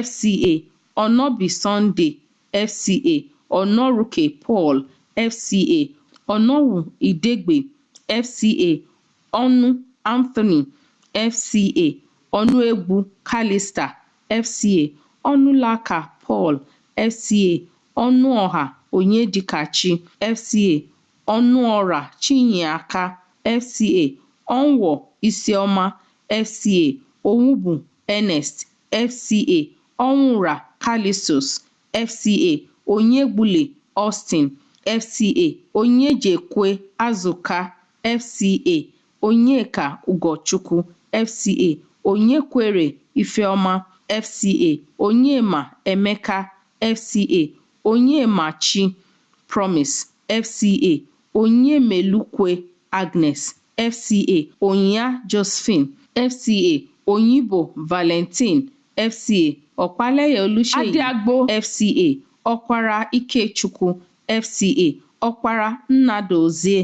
[SPEAKER 8] FCA Ọ̀nàbí Sunday FCA Ọ̀nàrúkè Paul FCA Ọ̀nàwù Ìdègbè FCA Ọ̀nù Anthony FCA Ọ̀nùegbu Callista FCA Ọ̀nùlàkà Paul FCA Ọ̀nùọ̀hà Onyedikachi FCA Ọ̀nùọ̀rà Chinyeaka FCA Ọ̀nwọ̀ Isioma FCA Owubu Ernest FCA Ọ̀nwụ̀rà Callistus FCA Onyegbule Austin FCA Onyejekwe Azụka FCA Onyeka Ugochukwu FCA Onyekwere Ifeoma FCA Onyema Emeka FCA Onyemachi Promise FCA Onyemelukwe Agnes FCA Onya Josephine FCA Onyibo Valentine FCA Ọ̀pálẹ̀yẹ Olúṣèyí Adéagbó FCA Ọ̀kwàrà Ikechukwu FCA Ọ̀kwàrà Nnadozie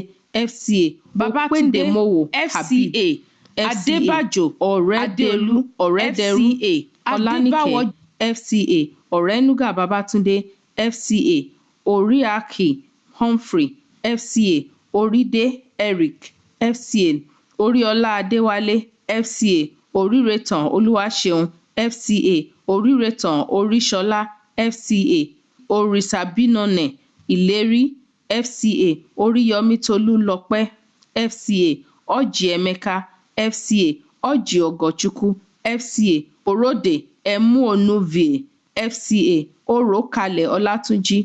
[SPEAKER 8] FCA Babátúndé FCA Adébàjò Ọ̀rẹ́dẹ̀lú FCA Ọláníkẹ́ FCA Ọ̀rẹ́núgà Babátúndé FCA Oríakì Humphrey FCA Orídé Eric FCA Oríọlá Adéwálé FCA Oríretàn Olúwaṣeun FCA Oríretàn Oríṣọlá FCA Orísàbínọ̀nẹ̀ Ìlérí FCA Oríyọmí Tolúlọpẹ́ FCA Ọjị Emeka FCA Ọjị Ọgọchukwu FCA Orode Emuonuvie FCA Orokale Ọlátúnjí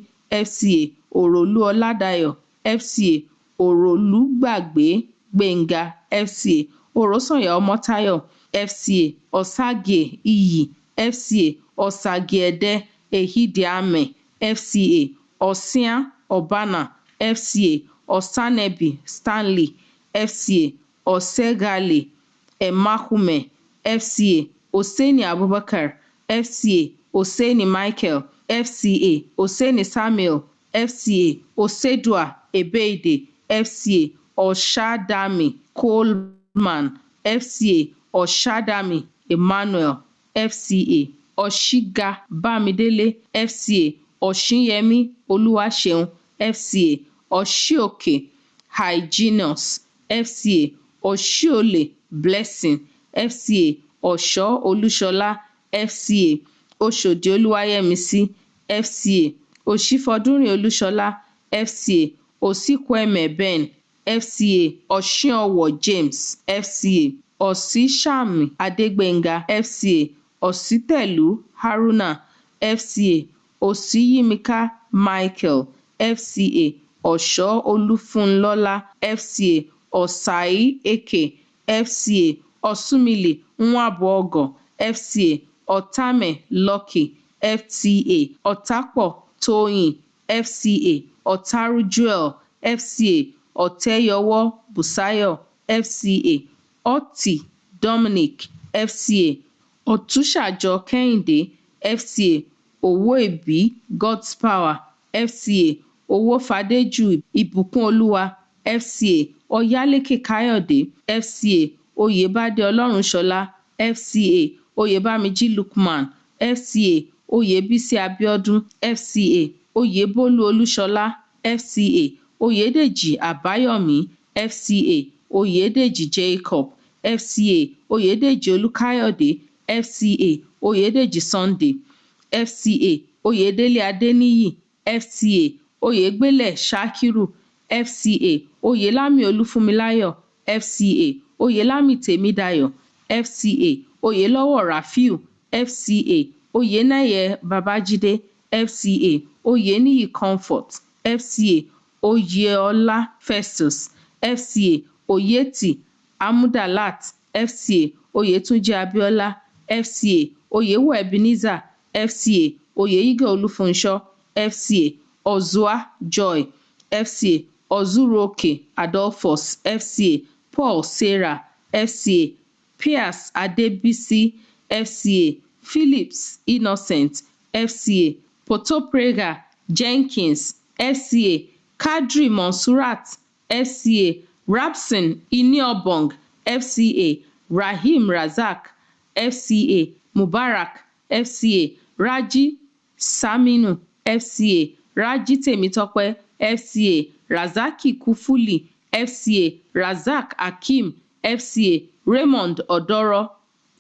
[SPEAKER 8] FCA Òròlú Ọládayọ̀ FCA Òròlúgbàgbé Gbénga FCA Òrósànyà Ọmọ́táyọ̀ FCA Ọ̀ságie Iyì FCA Ọ̀sàgìẹ̀dẹ Ehídìámẹ̀ FCA Ọ̀síà Ọ̀bánà FCA Ọ̀sánẹ́bì Stanley FCA Ọ̀sẹ́gàlè Emahume FCA Oseni Abubakar FCA Oseni Michael, FCA Oseni Samuel, FCA Osedua Ebeide, FCA Oshadami Coleman, FCA Oshadami Emmanuel, FCA Oshiga Bamidele, FCA Oshinyemi Oluwaseun, FCA Oshioke Hygienus, FCA Oshiole Blessing, FCA Osho Olushola, FCA Oshodi Oluwayemisi, FCA Oshifodunrin Olushola, FCA Osikweme Ben, FCA Oshinowo James, FCA Osishami Adegbenga, FCA Ositelu Haruna, FCA Osiyimika Michael, FCA Osho Olufunlola, FCA Osai Eke, FCA Osumili Nwabuogo, FCA Otame Lucky, FCA Otapo Toyin, FCA Otaru Joel, FCA Oteyowo Busayo, FCA Oti Dominic, FCA Otushajo Kehinde, FCA Owoebi God's Power, FCA Owofadeju Ìbùkúnolúwa, FCA Oyaleke Kayode, FCA Oyebade Olorunṣọlá, FCA Oyebamiji Lukman, FCA Oyebisi Abiodun, FCA Oyebolu Olúṣọlá, FCA Oyedeji Àbáyọ̀mí, FCA Oyedeji Jacob, FCA Oyedeji Olúkáyọ̀dé, FCA Oyedeji Sunday, FCA Oyedele Adeniyi, FCA Oyegbele Shakiru, FCA Oyelami Olúfúnmiláyọ̀, FCA Oyelami Tèmídayọ̀, FCA Oyelowo Rafiu, FCA Oyeneye Babajide, FCA Oyeniyi Comfort, FCA Oyeola Festus, FCA Oyeti Amudalat, FCA Oyetunji Abiola, FCA Oyewo Ebenezer, FCA Oyeyige Olufunso, FCA Ozua Joy, FCA Ozuroke Adolphus, FCA Paul Sarah, FCA Pierce Adebisi, FCA Phillips Innocent, FCA Potoprega Jenkins, FCA Kadri Monsurat, FCA Rabson Iniobong, FCA Rahim Razak, FCA Mubarak, FCA Raji Saminu, FCA Raji Temitope, FCA Razaki Kufuli, FCA Razak Hakim, FCA Raymond Odoro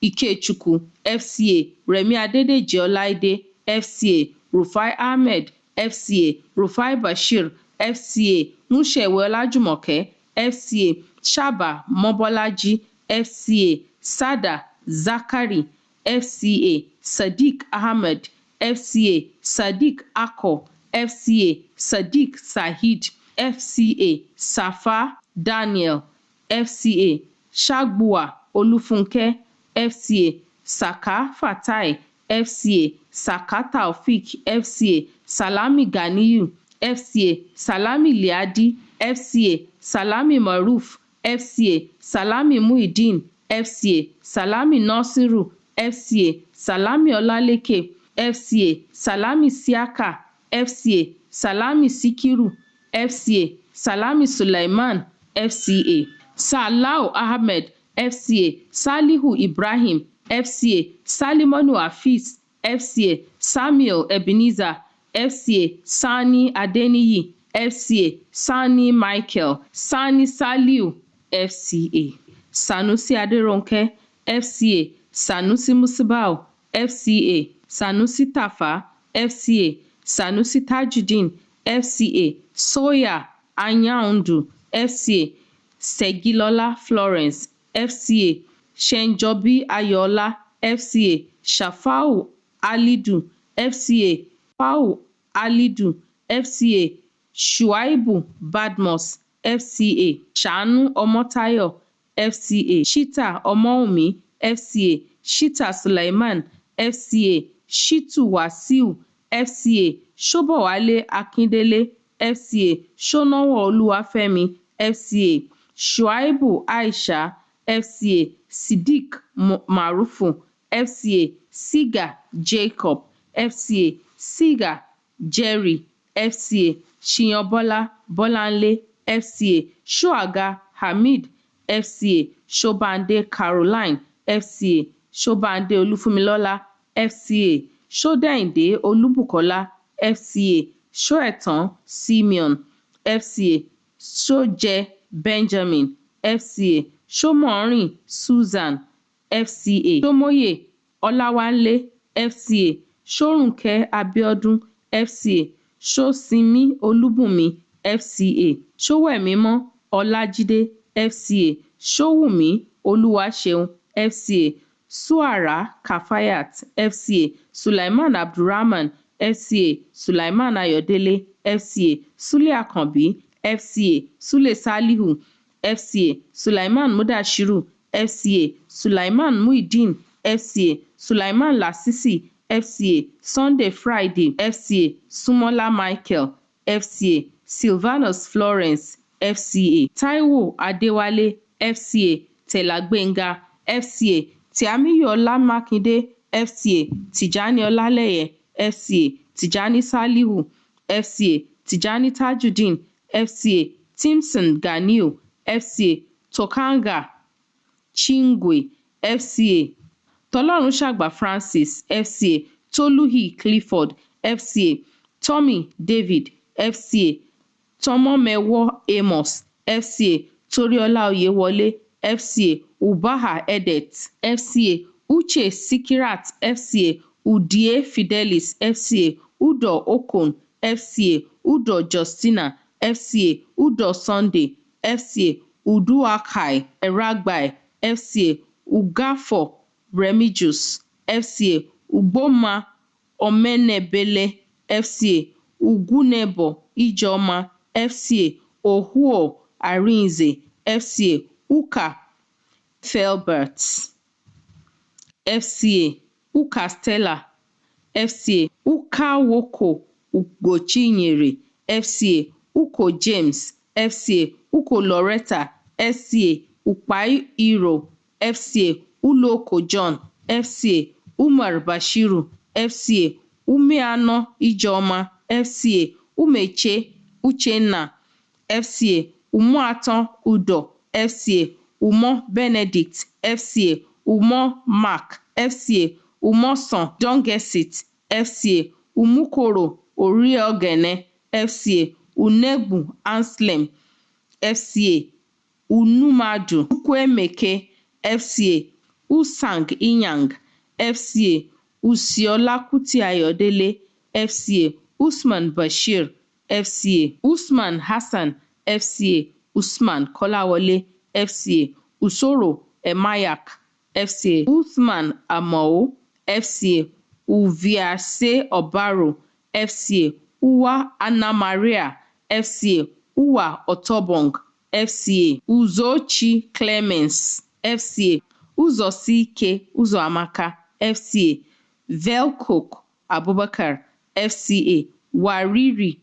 [SPEAKER 8] Ikechukwu, FCA Remi Adedeji Olaide, FCA Rufai Ahmed, FCA Rufai Bashir, FCA Nushewe Olajumoke, FCA Shaba Mobolaji, FCA Sada Zakari, FCA Sadiq Ahmed, FCA Sadiq Ako, FCA Sadiq Sahid, FCA Safa Daniel, FCA Shagbua Olufunke, FCA Saka Fatai, FCA Saka Taufik, FCA Salami Ganiyu, FCA Salami Liadi, FCA Salami Maruf, FCA Salami Muideen, FCA Salami Nasiru, FCA Salami Olaleke, FCA Salami Siaka, FCA Salami Sikiru, FCA Salami Sulaiman, FCA Salau Ahmed, FCA Salihu Ibrahim, FCA Salimonu Hafiz, FCA Samuel Ebenezer, FCA Sani Adeniyi, FCA Sani Michael, Sani Saliu, FCA Sanusi Aderonke, FCA Sanusi Musibau, FCA Sanusi Tafa, FCA Sanusi Tajudeen, FCA Soya Anyaundu, FCA Segilola Florence, FCA Shenjobi Ayola, FCA Shafau Alidu, FCA Pau Alidu, FCA Shuaibu Badmus, FCA Shanu Omotayo, FCA Shita Omoumi, FCA Shita Suleiman, FCA Shitu Wasiu, FCA Shobowale Akindele, FCA Shonowo Oluwafemi, FCA Shuaibu Aisha, FCA Siddiq Marufu, FCA Siga Jacob, FCA Siga Jerry, FCA Shiyanbola Bolanle, FCA Shuaga Hamid, FCA Shobande Caroline, FCA Shobande Olufunmilola, FCA Shodende Olubukola, FCA Shoetan Simeon, FCA Shoje Benjamin, FCA Shomorin Susan, FCA Shomoye Olawale, FCA Shorunke Abiodun, FCA Shosinmi Olubunmi, FCA Showemimo Olajide, FCA Showumi Oluwaseun, FCA Suara Kafayat, FCA Sulaiman Abdurrahman, FCA Sulaiman Ayodele, FCA Sule Akanbi, FCA Sule Salihu, FCA Sulaiman Mudashiru, FCA Sulaiman Muideen, FCA Sulaiman Lasisi, FCA Sunday Friday, FCA Sumola Michael, FCA Sylvanus Florence, FCA Taiwo Adewale, FCA Telagbenga, FCA Tiamiyu Olamakinde, FCA Tijani Olaleye, FCA Tijani Salihu, FCA Tijani Tajudeen, FCA Timson Ganiu, FCA Tokanga Chingwe, FCA Tolorunṣagba Francis, FCA Toluhi Clifford, FCA Tommy David, FCA Tomomewo Amos, FCA Toriola Oyewole, FCA Ubaha Edet, FCA Uche Sikirat, FCA Udie Fidelis, FCA Udo Okon, FCA Udo Justina, FCA Udo Sunday, FCA Uduakai Eragbai, FCA Ugafo Remigius, FCA Ugboma Omenebele, FCA Ugunebo Ijeoma, FCA Ohuo Arinze, FCA Uka Felbert, FCA Uka Stella, FCA Ukawoko Ugochinyere, FCA Uko James, FCA Uko Loretta, FCA Ukpai Iro, FCA Uloko John, FCA Umar Bashiru, FCA Umeano Ijeoma, FCA Umeche Uchenna, FCA Umuaton Udo, FCA Umo Benedict, FCA Umo Mark, FCA Umoson Dongesit, FCA Umukoro Oriogene, FCA Unegbu Anslem, FCA Unumadu Chukwuemeke, FCA Usang Inyang, FCA Usiolakuti Ayodele, FCA Usman Bashir, FCA Usman Hassan, FCA Usman Kolawole, FCA Usoro Emayak, FCA Uthman Amao, FCA Uviase Obaro, FCA Uwa Anna Maria, FCA Uwa Otobong, FCA Uzochi Clemens, FCA Uzosike Uzoamaka, FCA Velcook Abubakar, FCA Wariri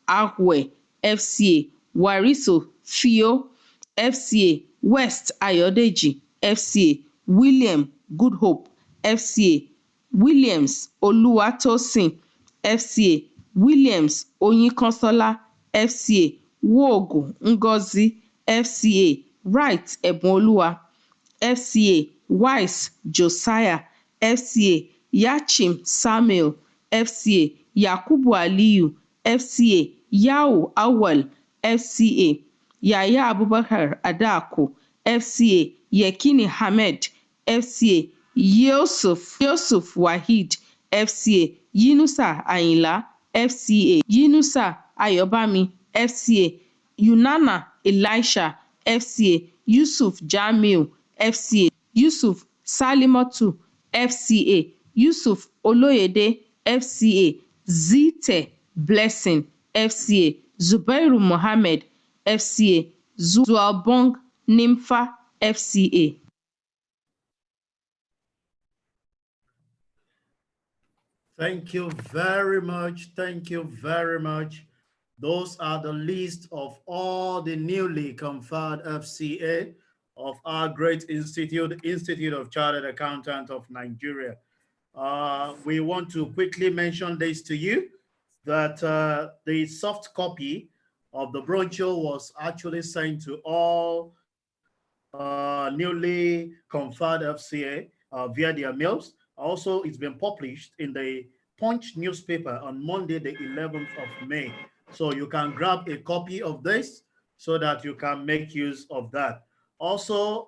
[SPEAKER 8] Ahwe, FCA Wariso Fio, FCA West Ayodeji, FCA William Goodhope, FCA Williams Oluwatosin, FCA Williams Oyinkansola, FCA Wogu Ngozi, FCA Wright Ebunoluwa, FCA Wise Josiah, FCA Yachim Samuel, FCA Yakubu Aliyu, FCA Yau Awal, FCA Yaya Abubakar Adako, FCA Yekini Hamed, FCA Yusuf Wahid, FCA Yunusa Ayinla, FCA Yunusa Ayobami, FCA Yunana Elisha, FCA Yusuf Jamiu, FCA Yusuf Salimatu, FCA Yusuf Oloyede, FCA Zite Blessing, FCA Zubairu Mohammed, FCA Zualbong Nimfa, FCA.
[SPEAKER 1] Thank you very much. Thank you very much. Those are the list of all the newly conferred FCA of our great institute, Institute of Chartered Accountants of Nigeria. We want to quickly mention this to you, that the soft copy of the brochure was actually sent to all newly conferred FCA via their mails. Also, it's been published in the Punch newspaper on Monday, the 11th of May. So you can grab a copy of this so that you can make use of that. Also,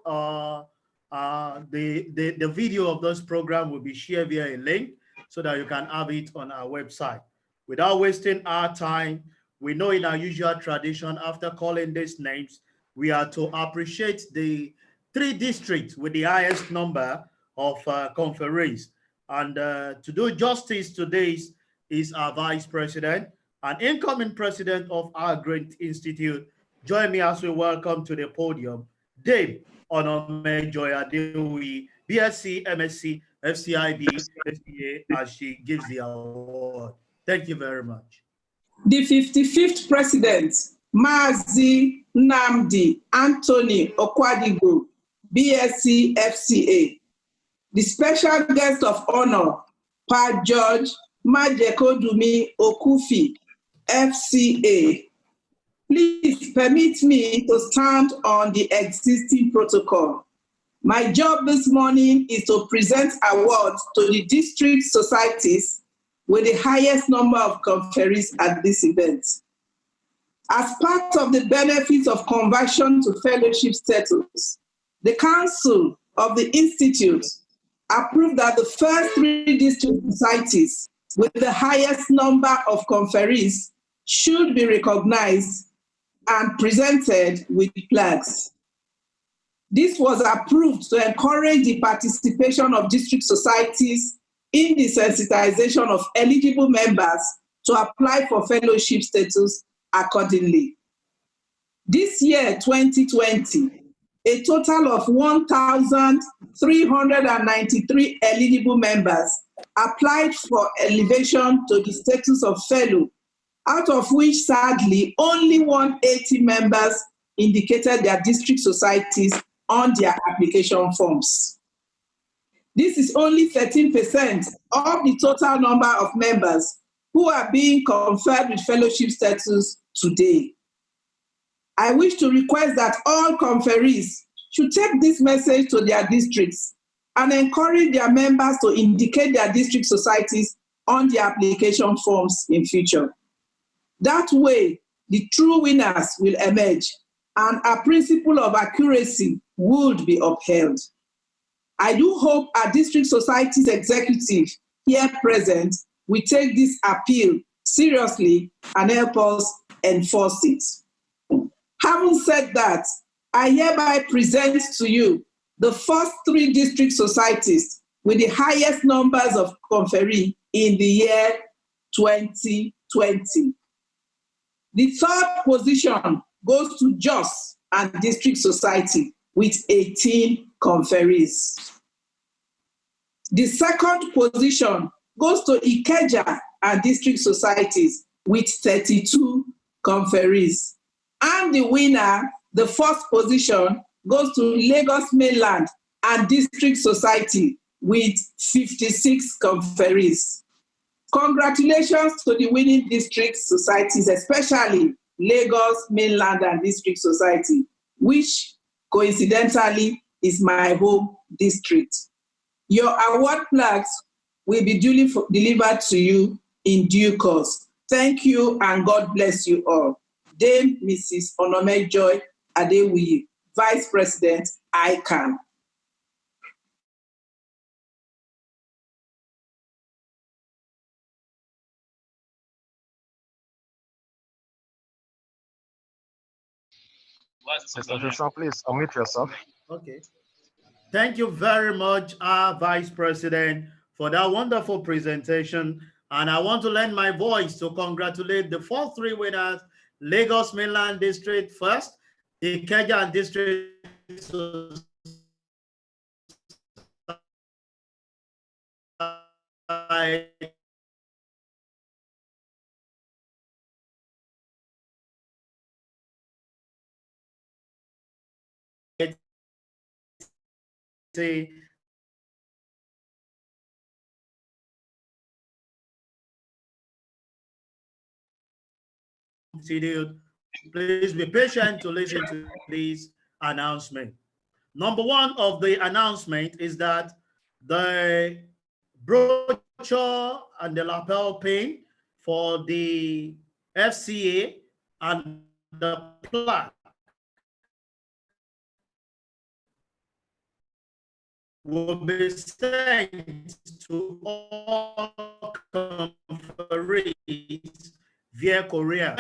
[SPEAKER 1] the video of this program will be shared via a link so that you can have it on our website. Without wasting our time, we know in our usual tradition, after calling these names, we are to appreciate the 3 districts with the highest number of conferees. And to do justice to this is our Vice President and incoming President of our great institute. Join me as we welcome to the podium Dave Onomejoy Adewi, BSc, MSc, FCIB, FCA, as she gives the award. Thank you very much.
[SPEAKER 4] The 55th President, Mazi Nnamdi Anthony Okwadigo, BSc, FCA. The special guest of honor, Pa George Majekodumi Okufi, FCA. Please permit me to stand on the existing protocol. My job this morning is to present awards to the district societies with the highest number of conferees at this event. As part of the benefits of conversion to fellowship status, the Council of the Institute approved that the first 3 district societies with the highest number of conferees should be recognized and presented with plaques. This was approved to encourage the participation of district societies in the sensitization of eligible members to apply for fellowship status accordingly. This year, 2020, a total of 1,393 eligible members applied for elevation to the status of fellow, out of which, sadly, only 180 members indicated their district societies on their application forms. This is only 13% of the total number of members who are being conferred with fellowship status today. I wish to request that all conferees should take this message to their districts and encourage their members to indicate their district societies on their application forms in future. That way, the true winners will emerge and a principle of accuracy would be upheld. I do hope our district societies executive here present will take this appeal seriously and help us enforce it. Having said that, I hereby present to you the first 3 district societies with the highest numbers of conferee in the year 2020. The 3rd position goes to Jos and District Society with 18 conferees. The 2nd position goes to Ikeja and District Societies with 32 conferees. And the winner, the 1st position, goes to Lagos Mainland and District Society with 56 conferees. Congratulations to the winning district societies, especially Lagos Mainland and District Society, which coincidentally is my home district. Your award plaques will be duly delivered to you in due course. Thank you and God bless you all. Dame Mrs. Onomejoy Adewi, Vice President, ICAN.
[SPEAKER 9] Mr. Tristan, please unmute yourself.
[SPEAKER 1] Okay. Thank you very much, our Vice President, for that wonderful presentation. And I want to lend my voice to congratulate the 4 3 winners, Lagos Mainland District first, Ikeja District continued. Please be patient to listen to this announcement. Number one of the announcement is that the brochure and the lapel pin for the FCA and the plaque will be sent to all conferees via courier.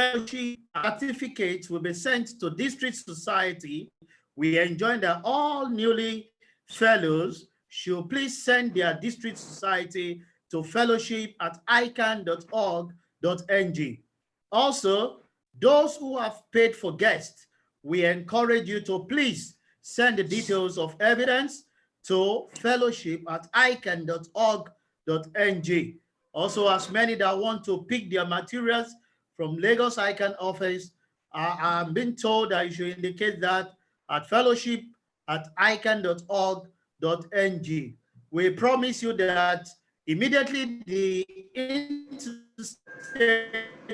[SPEAKER 1] Certificates will be sent to District Society. We enjoin that all newly fellows should please send their District Society to fellowship@ican.org.ng. Also, those who have paid for guests, we encourage you to please send the details of evidence to fellowship@ican.org.ng. Also, as many that want to pick their materials from Lagos ICAN office, I'm being told that you should indicate that at fellowship@ican.org.ng. We promise you that immediately the interstate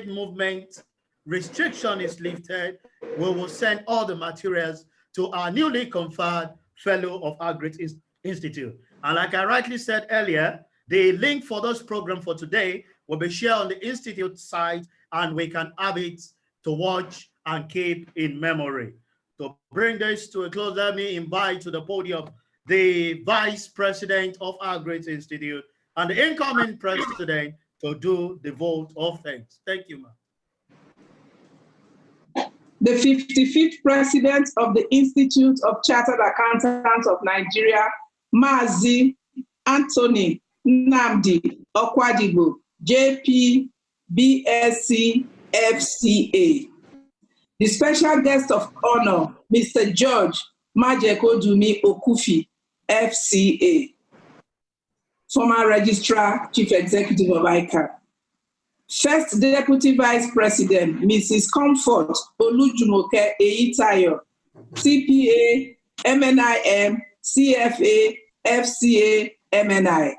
[SPEAKER 1] movement restriction is lifted, we will send all the materials to our newly conferred fellow of our great institute. And like I rightly said earlier, the link for this program for today will be shared on the institute site, and we can have it to watch and keep in memory. To bring this to a close, let me invite to the podium the Vice President of our great institute and the incoming President to do the vote of thanks. Thank you, ma'am.
[SPEAKER 4] The 55th President of the Institute of Chartered Accountants of Nigeria, Mazi Anthony Nnamdi Okwadigbo, JP, BSc, FCA. The special guest of honor, Mr. George Majekodunmi Okufi, FCA. Former Registrar, Chief Executive of ICAN. First Deputy Vice President, Mrs. Comfort Olujumoke Eyitayo, CPA, MNIM, CFA, FCA, MNI.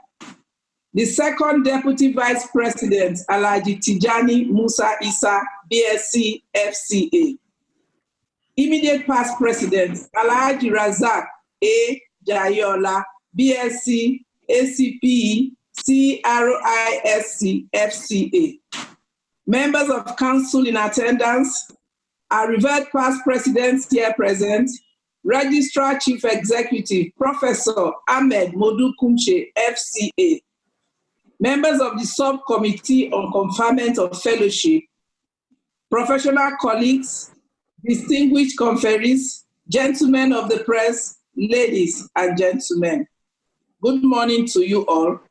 [SPEAKER 4] The second Deputy Vice President, Alhaji Tijani Musa Isa, BSc, FCA. Immediate past President, Alhaji Razak A. Jayola, BSc, ACPE, CRISC, FCA. Members of council in attendance, our revered past presidents here present, Registrar Chief Executive, Professor Ahmed Modu Kumche, FCA. Members of the Subcommittee on Conferment of Fellowship, professional colleagues, distinguished conferees, gentlemen of the press, ladies and gentlemen. Good morning to you all.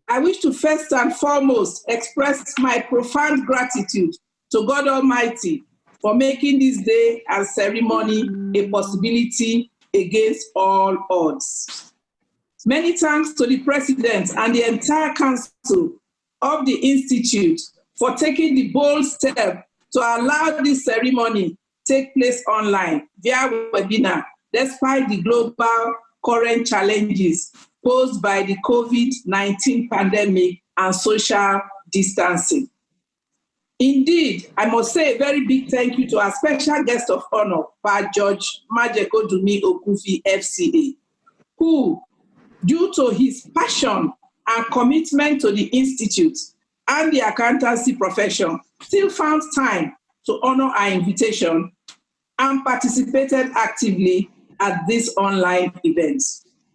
[SPEAKER 4] I wish to first and foremost express my profound gratitude to God Almighty for making this day and ceremony a possibility against all odds. Many thanks to the President and the entire Council of the Institute for taking the bold step to allow this ceremony take place online via webinar, despite the global current challenges posed by the COVID-19 pandemic and social distancing. Indeed, I must say a very big thank you to our special guest of honor, Pa George Majekodunmi Okufi, FCA, who, due to his passion and commitment to the Institute and the accountancy profession, still found time to honor our invitation and participated actively at this online event.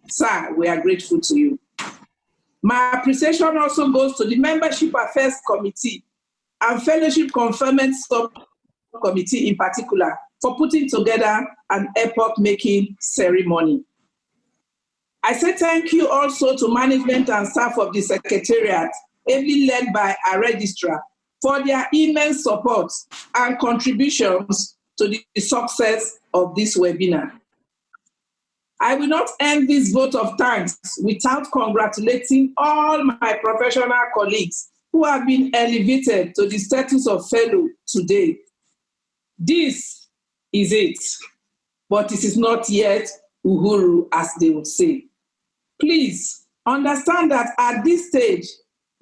[SPEAKER 4] Sir, we are grateful to you. My appreciation also goes to the Membership Affairs Committee and Fellowship Conferment Subcommittee in particular for putting together an epoch-making ceremony. I say thank you also to management and staff of the Secretariat, ably led by our registrar, for their immense support and contributions to the success of this webinar. I will not end this vote of thanks without congratulating all my professional colleagues who have been elevated to the status of fellow today. This is it, but it is not yet Uhuru, as they would say. Please understand that at this stage,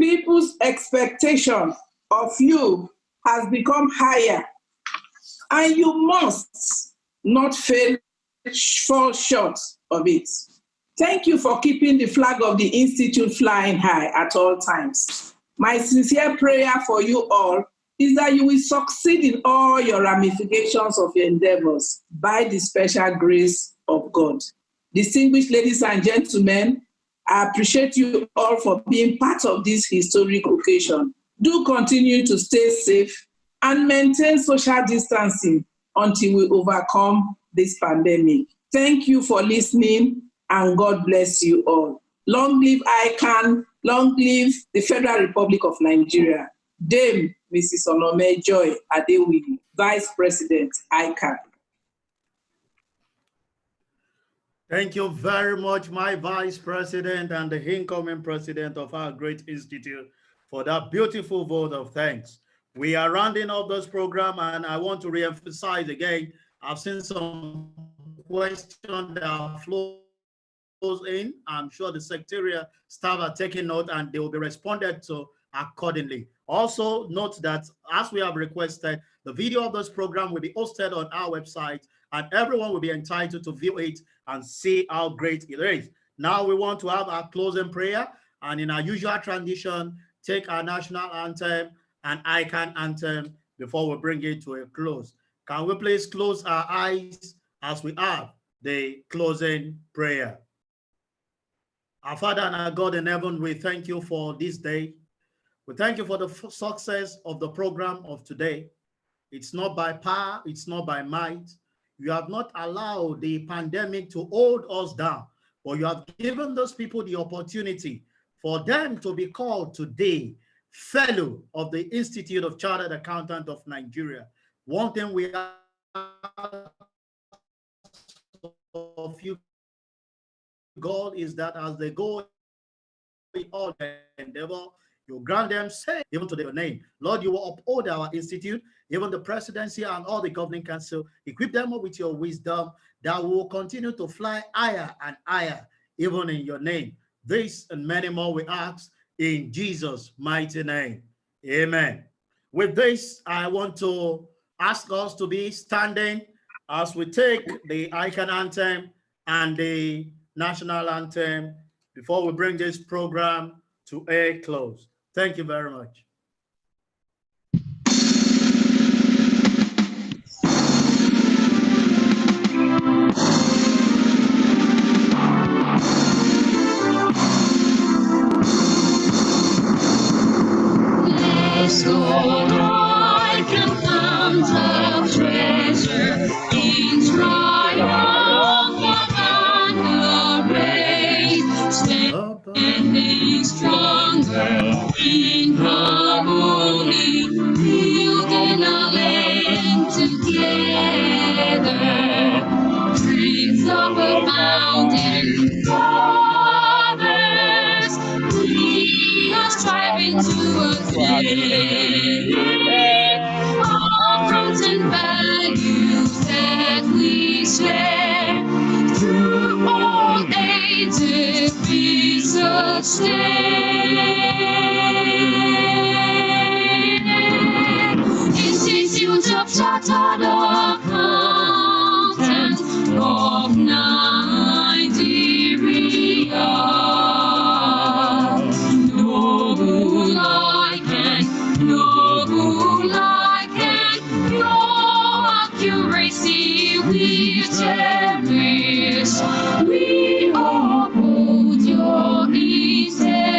[SPEAKER 4] people's expectation of you has become higher, and you must not fall short of it. Thank you for keeping the flag of the Institute flying high at all times. My sincere prayer for you all is that you will succeed in all your ramifications of your endeavors by the special grace of God. Distinguished ladies and gentlemen, I appreciate you all for being part of this historic occasion. Do continue to stay safe and maintain social distancing until we overcome this pandemic. Thank you for listening, and God bless you all. Long live ICAN, long live the Federal Republic of Nigeria. Dame Mrs. Onome Joy Adewili, Vice President, ICAN.
[SPEAKER 1] Thank you very much, my Vice President and the incoming President of our great institute, for that beautiful vote of thanks. We are rounding up this program, and I want to re-emphasize again, I've seen some questions that are flowing in. I'm sure the secretariat staff are taking note, and they will be responded to accordingly. Also, note that as we have requested, the video of this program will be hosted on our website, and everyone will be entitled to view it and see how great it is. Now we want to have our closing prayer, and in our usual tradition, take our national anthem and ICAN anthem before we bring it to a close. Can we please close our eyes as we have the closing prayer? Our Father and our God in heaven, we thank you for this day. We thank you for the success of the program of today. It's not by power, it's not by might. You have not allowed the pandemic to hold us down, but you have given those people the opportunity for them to be called today Fellow of the Institute of Chartered Accountants of Nigeria. One thing we ask of you, God, is that as they go in all their endeavor, you grant them say, even to their name. Lord, you will uphold our institute, even the presidency and all the governing council. Equip them up with your wisdom that will continue to fly higher and higher, even in your name. This and many more we ask in Jesus' mighty name. Amen. With this, I want to ask us to be standing as we take the ICAN anthem and the national anthem before we bring this program to a close. Thank you very much.
[SPEAKER 10] Bless God, I can find the treasure in triumph and the race, standing stronger in harmony, building a land together. Dreams of a founding fathers, we are striving to attain our roots and values that we share. Through all ages we sustain. Institute of Chartered Accountants of Nigeria. Noble ICAN, noble ICAN, your accuracy we cherish. We uphold your integrity.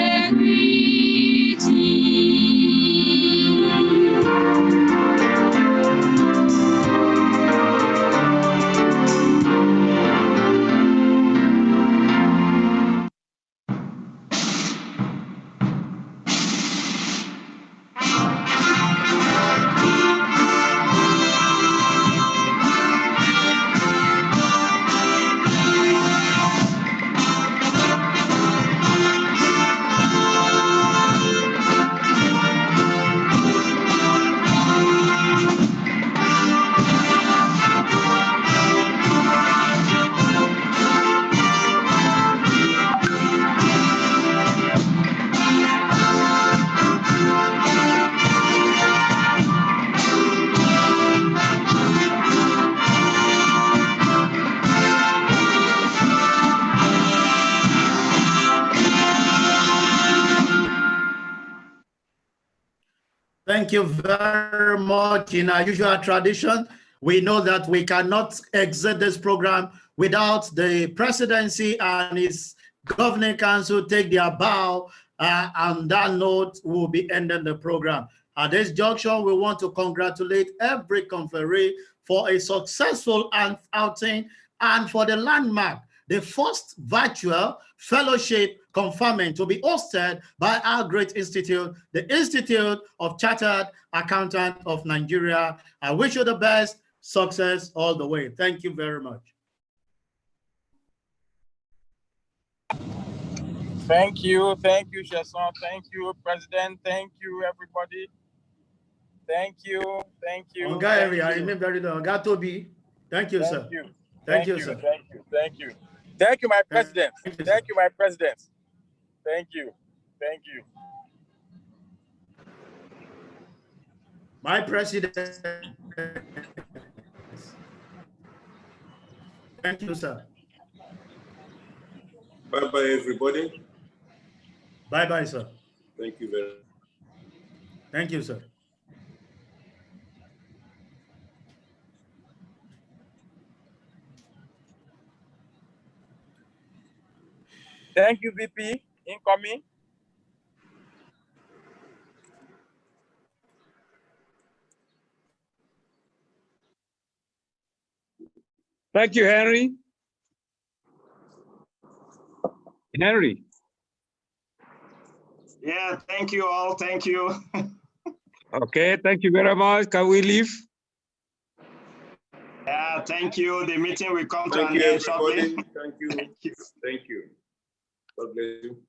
[SPEAKER 1] Thank you very much. In our usual tradition, we know that we cannot exit this program without the presidency and its governing council take their bow. On that note, we'll be ending the program. At this junction, we want to congratulate every conferee for a successful outing and for the landmark, the first virtual fellowship conferment to be hosted by our great institute, the Institute of Chartered Accountants of Nigeria. I wish you the best success all the way. Thank you very much.
[SPEAKER 11] Thank you, Chasson. Thank you, President. Thank you, everybody. Thank you, thank you.
[SPEAKER 1] I remember very well. Toby. Thank you, sir. Thank you, sir.
[SPEAKER 11] Thank you, thank you. Thank you, my president. Thank you, my president. Thank you, thank you.
[SPEAKER 1] My president. Thank you, sir.
[SPEAKER 7] Bye-bye, everybody.
[SPEAKER 1] Bye-bye, sir.
[SPEAKER 7] Thank you very much.
[SPEAKER 1] Thank you, sir.
[SPEAKER 11] Thank you, VP. Incoming.
[SPEAKER 5] Thank you, Henry. Henry.
[SPEAKER 12] Yeah, thank you all. Thank you.
[SPEAKER 5] Okay, thank you very much. Can we leave?
[SPEAKER 12] Yeah, thank you. The meeting will come to
[SPEAKER 7] Thank
[SPEAKER 12] an
[SPEAKER 7] you,
[SPEAKER 12] end
[SPEAKER 7] everybody.
[SPEAKER 12] shortly.
[SPEAKER 7] Thank you.
[SPEAKER 12] Thank you.
[SPEAKER 7] Thank you. God bless you.